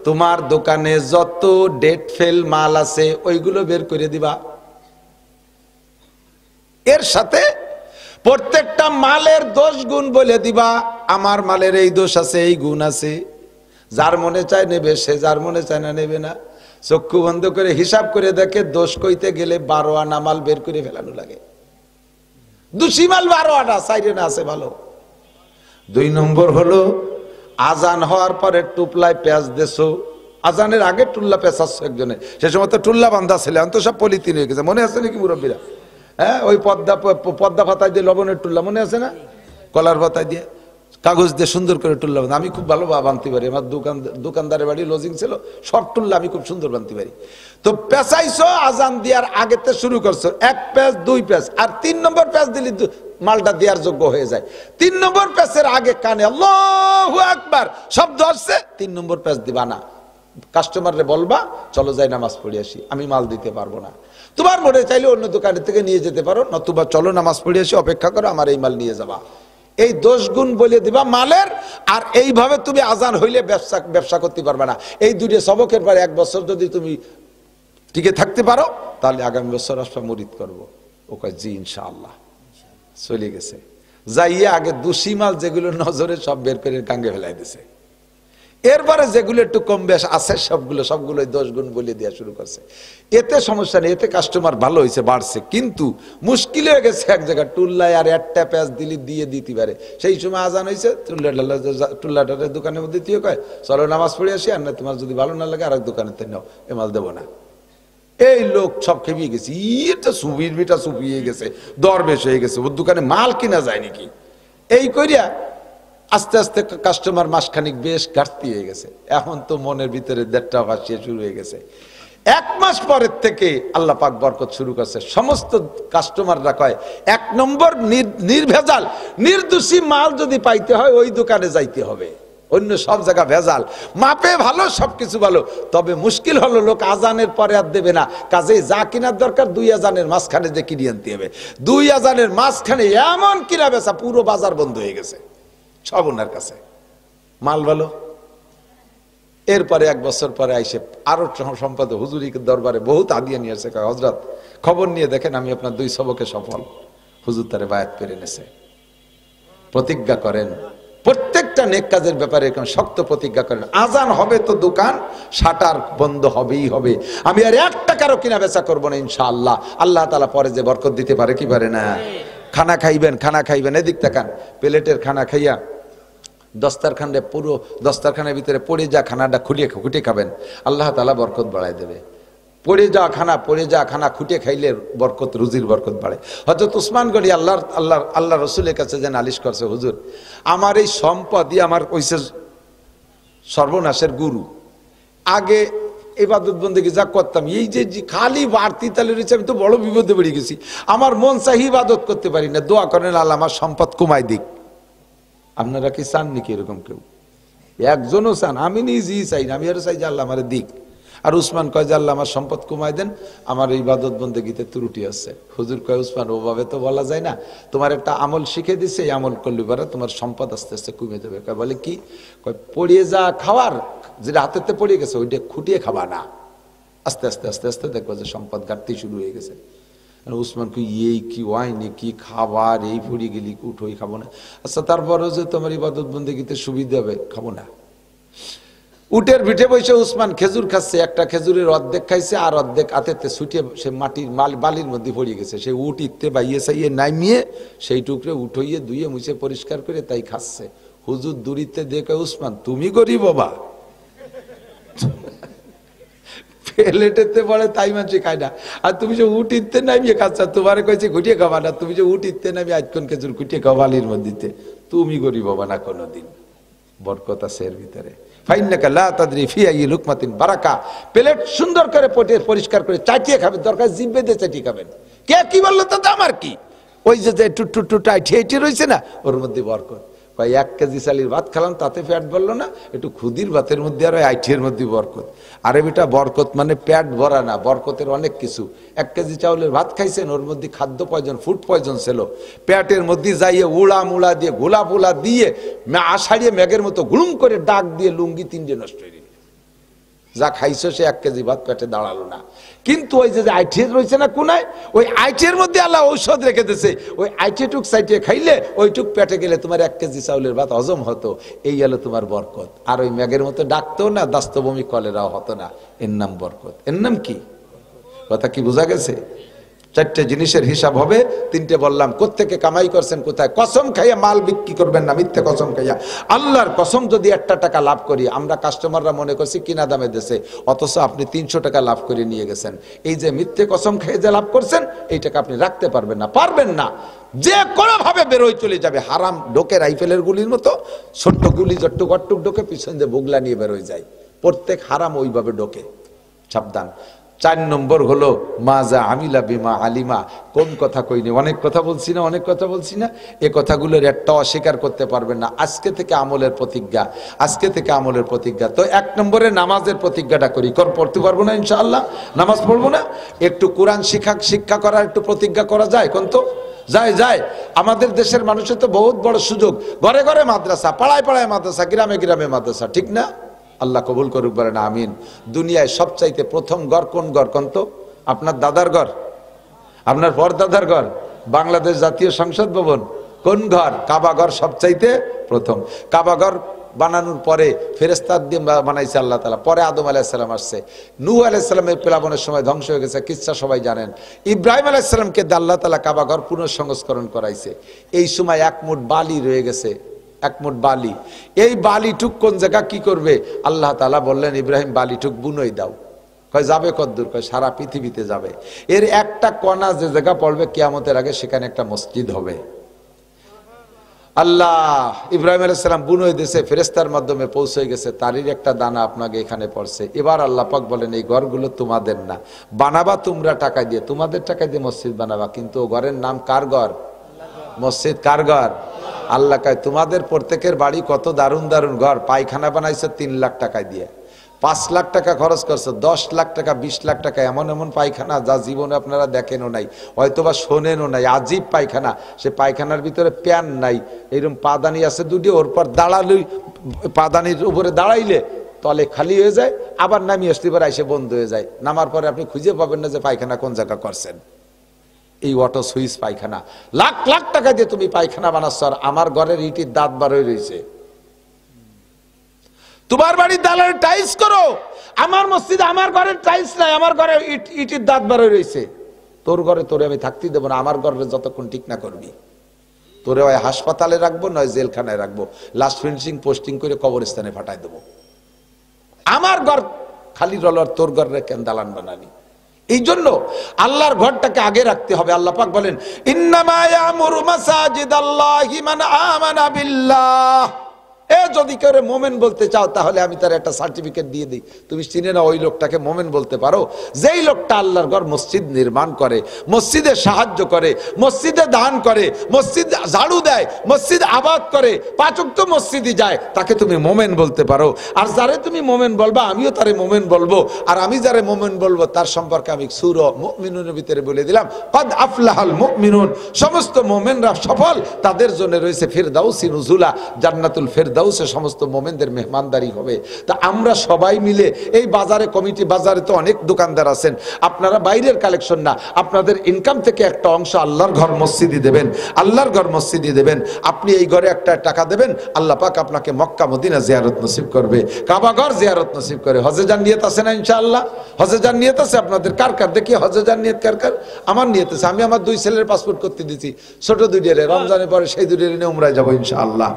তোমার দোকানে যত ডেট ফেল মাল আছে ওইগুলো বের করে দিবা, এর সাথে প্রত্যেকটা মালের দোষ গুণ বলে দিবা, আমার মালের এই দোষ আছে এই গুণ আছে, যার মনে চায় নেবে, সে যার মনে চায় না নেবে না। চক্ষু বন্ধ করে হিসাব করে দেখে দোষ কইতে গেলে 12 আনা মাল বের করে ফেলানো লাগে, দোষী মাল 12 আনা, সাইরে না আছে ভালো। 2 নম্বর হলো আজান হওয়ার পরে টুপলায় পেঁয়াজ দেছো, আজানের আগে টুল্লা পেঁচাচ্ছ একজনে, সে সময় তো টুল্লা বান্ধা ছিল, এখন তো সব পলিথিন হয়ে গেছে, মনে আছে নাকি মুরব্বীরা? হ্যাঁ, ওই পদ্মা পাতায় দিয়ে লবণের টুল্লা মনে আছে না, কলার পাতায় দিয়ে কাগজ দিয়ে সুন্দর করে টুল্লা বাঁধা, আমি খুব ভালো বানতে পারি, আমার দোকানদারের বাড়ি লজিং ছিল, সব টুল্লা আমি খুব সুন্দর বানতে পারি। তো পেঁচাইছো আজান দেওয়ার আগেতে শুরু করছো, 1 প্যাঁচ 2 প্যাঁচ, আর 3 নম্বর প্যাঁচ দিলি মালটা দেওয়ার যোগ্য হয়ে যায়। 3 নম্বর প্যাঁচের আগে কানে আল্লাহু আকবার শব্দ আসছে, 3 নম্বর প্যাঁচ দিবা না, কাস্টমাররে বলবা চলো যাই নামাজ পড়ে আসি, আমি মাল দিতে পারবো না। তোমার মনে চাইলে অন্য দোকানের থেকে নিয়ে যেতে পারো, নতুবা চলো নামাজ পড়ে আসি, অপেক্ষা করো, আমার এই মাল নিয়ে যাবা। এই দোষ গুণ বলে দিবা মালের, আর এইভাবে তুমি আজান হইলে ব্যবসা করতে পারবে না। এই 2 সবকের পরে 1 বছর যদি তুমি টিকে থাকতে পারো, তাহলে আগামী বছর আসবা মুরিদ করবো। ও কয় জি ইনশাআল্লাহ। চলে গেছে, যাইয়ে আগে দোষী মাল যেগুলো নজরে সব বের করে গাঙ্গে ফেলাই দিছে, এরপরে যেগুলো একটু কম বেশ আছে সবগুলো 10 গুণ বলে দেওয়া শুরু করছে। এতে সমস্যা নেই, এতে কাস্টমার ভালো হয়েছে, বাড়ছে, কিন্তু মুশকিল হয়ে গেছে এক জায়গায় টুল্লায় আর একটা পেঁয়াজ দিয়ে দিতে পারে। সেই সময় আজান হয়েছে, টুল্লাটার দোকানের মধ্যে দিয়ে কয় চলো নামাজ পড়ে আসি, আর না তোমার যদি ভালো না লাগে আর এক দোকানে নাও, এ মাল দেবো না। এই লোক সব খেপিয়ে গেছে, ইটা সুবির বিটা সুপিয়ে গেছে, দরবেশ হয়ে গেছে, ওর দোকানে মাল কিনা যায় নাকি। এই করিয়া আস্তে আস্তে কাস্টমার মাসখানিক বেশ ঘাটতি হয়ে গেছে। এখন তো মনের ভিতরে দেড়টা ভাসিয়ে শুরু হয়ে গেছে। 1 মাস পরের থেকে আল্লাহ পাক বরকত শুরু করছে। সমস্ত কাস্টমাররা কয় 1 নম্বর নির্ভেজাল নির্দোষী মাল যদি পাইতে হয় ওই দোকানে যাইতে হবে, অন্য সব জায়গা ভেজাল, মাপে ভালো সবকিছু ভালো, তবে মুশকিল হলো লোক আজানের পরে আর দেবে না। কাজে যা কেনার দরকার 2 আজানের মাঝখানে যে কিনে আনতে হবে। 2 আজানের মাঝখানে এমন কিনা বেচা, পুরো বাজার বন্ধ হয়ে গেছে সব ওনার কাছে, মাল ভালো। এরপরে 1 বছর পরে আইসে আরো সম্পাদক হুজুরি দরবারে বহুত হাদিয়া নিয়ে আসে, হযরত খবর নিয়ে দেখেন আমি আপনার 2 সবকে সফল। হুজুর তারে বায়াত করে নেছে। প্রতিজ্ঞা করেন, প্রত্যেকটা নেক কাজের ব্যাপারে এরকম শক্ত প্রতিজ্ঞা করেন, আজান হবে তো দোকান শাটার বন্ধ হবেই হবে, আমি আর 1 টাকারও কিনা বেচা করবো না ইনশাআল্লাহ। আল্লাহ তাআলা পরে যে বরকত দিতে পারে কি পারে না। খানা খাইবেন, এদিক তাকান, প্লেটের খানা খাইয়া দস্তারখানে, পুরো দস্তারখানের ভিতরে পড়ে যা খানাটা খুঁটে খাবেন, আল্লাহ তাআলা বরকত বাড়ায় দেবে। পড়ে যা খানা খুঁটে খাইলে বরকত, রুজির বরকত বাড়ে। হযরত উসমান গনি আল্লাহ রসুলের কাছে যে নালিশ করছে, হুজুর আমার এই সম্পদই আমার কইছে সর্বনাশের গুরু, আগে ইবাদত বন্দেগী যা করতাম এই যে খালি বাড়তি তালে রয়েছে, আমি তো বড় বিপদে পড়ে গেছি, আমার মন চাই ইবাদত করতে পারি না, দোয়া করেন আল্লাহ আমার সম্পদ কমাই দিক। আপনারা কি চান নাকি এরকম? কেউ একজনও চান? আমি নিজেই চাই না, আমি আরো চাই যে আল্লাহ আমার দিক। আর উসমান কয় যে আল্লাহ আমার সম্পদ কমাই দেন, আমার ইবাদত বন্দেগীতে ত্রুটি আছে। হুজুর কয় উসমান ওভাবে তো বলা যায় না, তোমার একটা আমল শিখে দিছে, এই আমল করলে পারে তোমার সম্পদ আস্তে আস্তে কমে যাবে। কয় বলে কি? কয় পড়িয়ে যা খাওয়ার, যেটা হাতেতে পড়ে গেছে ওইটা খুঁটিয়ে খাবা না, আস্তে আস্তে আস্তে আস্তে দেখবো যে সম্পদ ঘাটতি শুরু হয়ে গেছে। উসমান কই এই কি ওয়াইনি কি খাবার, এই পড়ে গেলি উঠোই খাবো না। আচ্ছা তারপরেও যে তোমার ইবাদত বন্দেগীতে সুবিধা হবে, খাবো না। উটের পিঠে বসে উসমান খেজুর খাচ্ছে, একটা খেজুরের অর্ধেক খাইছে আর অর্ধেক আতেতে ছুটিয়ে সে মাটির বালির মধ্যে পড়ে গেছে। সে উট ইতে বাইয়ে চাইয়ে নামিয়ে সেই টুকরে উঠইয়ে ধুয়ে মুছে পরিষ্কার করে তাই খাচ্ছে। হুজুর দূরিতে দেখে উসমান তুমি গরিব বাবা, প্লেটেতে পড়ে তাই মানুষ খায় না। আর তুমি যে উঠ ইতে নামিয়ে খাচ্ছা, তোমার কইছে ঘুটিয়ে খাবা না, তুমি যে উঠ ইতে নামিয়ে আজকন কেজুর ঘুটিয়ে খাবালির মধ্যে তুমি গরিব হবা না কোনোদিন। বরকত আছে এর ভিতরে। ফাইন্নাকা লা তাদরি ফি আইয়ি লুকমাতিন বারাকা। প্লেট সুন্দর করে পরিষ্কার করে চাটিয়ে খাবেন, দরকার জিভে দিয়ে চাটিয়ে খাবেন। কে কি বললো তাতে আমার কি? ওই যে টুটটু আইঠে রয়েছে না, ওর মধ্যে বরকত। 1 কেজি চালির ভাত খেলাম, তাতে পেট ভরলো না, একটু খুদির ভাতের মধ্যে আর ওই আইঠের মধ্যে বরকত। আরে বেটা, বরকত মানে পেট ভরা না, বরকতের অনেক কিছু। 1 কেজি চাউলের ভাত খাইছেন, ওর মধ্যে খাদ্য পয়জন, ফুড পয়জন ছিল, পেটের মধ্যে যাইয়ে উড়া মুড়া দিয়ে গোলা পোলা দিয়ে আষাঢ়িয়ে মেঘের মতো গুলুম করে ডাক দিয়ে লুঙ্গি 3 নষ্ট হয়ে গেল। যা খাইছো সে 1 কেজি ভাত পেটে দাঁড়ালো না। কিন্তু ওই যে আইঠে রয়েছে না কোনায়, ওই আইঠের মধ্যে আল্লাহ ঔষধ রেখে দিয়েছে। ওই আইঠেটুক সাইটে খাইলে ওইটুক পেটে গেলে তোমার 1 কেজি চাউলের ভাত হজম হতো। এই গেল তোমার বরকত। আর ওই মেঘের মতো ডাকতো না, দাস্তবমি কলেরাও হতো না। এর নাম বরকত। এর নাম কি? কথা কি বোঝা গেছে? 4টে জিনিসের হিসাব হবে। 3টে বললাম। কোত্থেকে কামাই করছেন, কোথায়? কসম খাইয়া মাল বিক্রি করবেন না, মিথ্যে কসম খাইয়া। আল্লাহর কসম, যদি 1টা টাকা লাভ করি, আমরা কাস্টমাররা মনে করছি কিনা দামে দেশে, অথচ আপনি 300 টাকা লাভ করে নিয়ে গেছেন। এই যে মিথ্যে কসম খেয়ে যে লাভ করছেন, এই টাকা আপনি রাখতে পারবেন না, পারবেন না। যে কোনো ভাবে বেরোয় চলে যাবে। হারাম ঢোকে রাইফেলের গুলির মতো, ছোট্ট গুলি জট্টুক অট্টুক ঢোকে, পিছন দিয়ে বুগলা নিয়ে বেরোয় যায়। প্রত্যেক হারাম ওইভাবে ঢোকে, সাবধান। 4 নম্বর হলো মাজা আমিলা বিমা আলিমা। কোন কথা কইনি, অনেক কথা বলছি না, অনেক কথা বলছি না। এ কথাগুলোর একটা অস্বীকার করতে পারবেন না। আজকে থেকে আমলের প্রতিজ্ঞা, আজকে থেকে আমলের প্রতিজ্ঞা। তো 1 নম্বরে নামাজের প্রতিজ্ঞাটা করি। পড়তে পারবো না ইনশাআল্লাহ, নামাজ পড়বো না। একটু কোরআন শিক্ষা করার একটু প্রতিজ্ঞা করা যায়? কোন তো যায়। আমাদের দেশের মানুষের তো বহুত বড় সুযোগ, ঘরে ঘরে মাদ্রাসা, পাড়ায় পাড়ায় মাদ্রাসা, গ্রামে গ্রামে মাদ্রাসা, ঠিক না? আল্লাহ কবুল করুক, বলেন আমিন। দুনিয়ায় সবচাইতে প্রথম ঘর কোন ঘর কোন তো? আপনার দাদার ঘর, আপনার পরদাদার ঘর, বাংলাদেশ জাতীয় সংসদ ভবন। কোন ঘর? কাবা ঘর সবচাইতে প্রথম। কাবা ঘর বানানোর পরে ফেরেশতা দিয়ে বানাইছে আল্লাহ তাআলা। পরে আদম আলাইহিস সালাম আসছে। নূহ আলাইহিস সালামের প্লাবনের সময় ধ্বংস হয়ে গেছে, কিচ্ছা সবাই জানেন। ইব্রাহিম আলাইহিস সালামকে আল্লাহ তাআলা কাবা ঘর পুনঃসংস্করণ করাইছে। এই সময় 1 মুঠ বালি রয়ে গেছে, 1 মুঠ বালি। এই বালিটুক কোন জায়গা কি করবে? আল্লাহ তাআলা বললেন, ইব্রাহিম বালিটুক বুনই দাও। কয় যাবে কদ্দূর? কয় সারা পৃথিবীতে যাবে। এর একটা কণা যে জায়গা পড়বে কিয়ামতের আগে, সেখানে একটা মসজিদ হবে। আল্লাহ ইব্রাহিম আলাইহিস সালাম বুনই দিয়েছে, ফেরেশতার মাধ্যমে পৌঁছে গেছে, তারই একটা দানা আপনাকে এখানে পড়ছে। এবার আল্লাহ পাক বলেন, এই ঘরগুলো তোমাদের না, বানাবা তোমরা টাকা দিয়ে, তোমাদের টাকা দিয়ে মসজিদ বানাবা, কিন্তু ঘরের নাম কার ঘর? মসজিদ কার ঘর? আল্লাহ কয়, তোমাদের প্রত্যেকের বাড়ি কত দারুণ দারুণ ঘর, পায়খানা বানাইছে 3 লাখ টাকা দিয়ে, 5 লাখ টাকা খরচ করছে, 10 লাখ টাকা, 20 লাখ টাকা, এমন এমন পায়খানা যা জীবনে আপনারা দেখেনও নাই, হয়তোবা শোনেনও নাই। আজীব পায়খানা। সে পায়খানার ভিতরে প্যান নাই, এইরকম পাদানি আছে 2টি, ওর পর দাঁড়ালেই, পাদানির উপরে দাঁড়াইলে তলে খালি হয়ে যায়, আবার নামিয়ে আসতে পারে, এসে বন্ধ হয়ে যায়। নামার পরে আপনি খুঁজে পাবেন না যে পায়খানা কোন জায়গা করছেন। এই অটো সুইচ পায়খানা, লাখ লাখ টাকা দিয়ে তুমি পায়খানা বানাচ্ছ, আর আমার ঘরের ইটির দাঁত বার হয়ে রয়েছে। তোমার বাড়ির দালানের টাইলস করো, আমার মসজিদে আমার ঘরের টাইলস নাই, আমার ঘরে ইটির দাঁত বার হয়ে রয়েছে। তোর ঘরে তোরে আমি থাকতেই দেবো না, আমার ঘরে যতক্ষণ ঠিক না করবি। তোরে হয় হাসপাতালে রাখবো, নয় জেলখানায় রাখবো, লাস্ট ফিনিশিং পোস্টিং করে কবরস্থানে ফাটাই দেবো। আমার ঘর খালি রলার, তোর ঘরে কেন দালান বানানি? এই জন্য আল্লাহর ঘরটাকে আগে রাখতে হবে। আল্লাহ পাক বলেন, ইন্নামা ইয়ামুরু মাসাজিদাল্লাহি মান আমানা বিল্লাহ। যদি কেউ মোমেন বলতে চাও, তাহলে আমি তার একটা সার্টিফিকেট দিয়ে দিই, তুমি চিনে না ওই লোকটাকে মোমেন বলতে পারো, যেই লোকটা আল্লাহর ঘর মসজিদ নির্মাণ করে, মসজিদে সাহায্য করে, মসজিদে দান করে, মসজিদ ঝাড়ু দেয়, মসজিদ আবাদ করে, 5 ওয়াক্ত মসজিদে যায়, তাকে তুমি মোমেন বলতে পারো। আর যারে তুমি মোমেন বলবা, আমিও তারে মোমেন বলবো। আর আমি যারে মোমেন বলবো, তার সম্পর্কে আমি সূরা মুমিনুনের ভিতরে বলে দিলাম, কাদ আফলাহাল মুমিনুন, সমস্ত মোমেনরা সফল, তাদের জন্য রয়েছে ফিরদাউসি নুজুলা, জান্নাতুল ফিরদাউস, সমস্ত মোমেনদের মেহমানদারি হবে। তা আমরা সবাই মিলে এই বাজারে, কমিটি বাজারে তো অনেক দোকানদার আছেন, আপনারা বাইরের কালেকশন না, আপনাদের ইনকাম থেকে একটা অংশ আল্লাহর ঘর মসজিদে দেবেন, আল্লাহর ঘর মসজিদে দেবেন। আপনি এই ঘরে একটা টাকা দেবেন, আল্লাহ পাক আপনাকে মক্কা মদিনা জিয়ারত নসিব করবে, কাবা ঘর জিয়ারত নসিব করে। হজে যান নিয়ত আছে না ইনশাআল্লাহ? হজে যান নিয়ত আছে আপনাদের? কার কার দেখি হজে যান নিয়ত কার কার? আমার নিয়ত আছে। আমি আমার 2 ছেলের পাসপোর্ট করতে দিয়েছি, ছোট 2 রমজানের পরে সেই 2 নিয়ে উমরায় যাবো ইনশাআল্লাহ।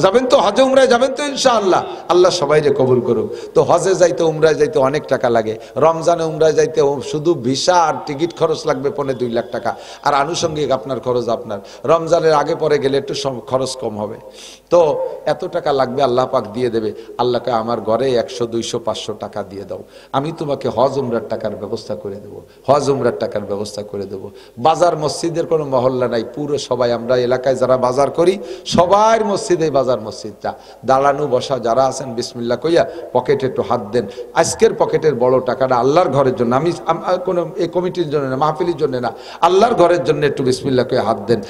যাবেন তো? হজে উমরায় যাবেন তো ইনশাআল্লাহ? আল্লাহ সবাইরে কবুল করুক। তো হজে যাইতে উমরায় যাইতে অনেক টাকা লাগে, রমজানে উমরায় যাইতে শুধু ভিসা আর টিকিট খরচ লাগবে 2.5 লাখ টাকা, আর আনুষঙ্গিক আপনার খরচ, আপনার রমজানের আগে পরে গেলে একটু খরচ কম হবে। তো এত টাকা লাগবে, আল্লাহ পাক দিয়ে দেবে। আল্লাহকে আমার ঘরে 100, 200, 500 টাকা দিয়ে দাও, আমি তোমাকে হজ উমরার টাকার ব্যবস্থা করে দেবো, হজ উমরার টাকার ব্যবস্থা করে দেবো। বাজার মসজিদের কোনো মহল্লা নাই, পুরো সবাই আমরা এলাকায় যারা বাজার করি সবার মসজিদে বাজার মসজিদটা, দাঁড়ানো বসা যারা আছেন বিসমিল্লাহ কইয়া পকেটে একটু হাত দেন। আজকের পকেটের বড় টাকাটা আল্লাহর ঘরের জন্য, আমি কোনো এই কমিটির জন্য না, মাহফিলের জন্য না, আল্লাহর ঘরের জন্য একটু বিসমিল্লাহ কইয়া হাত দেন।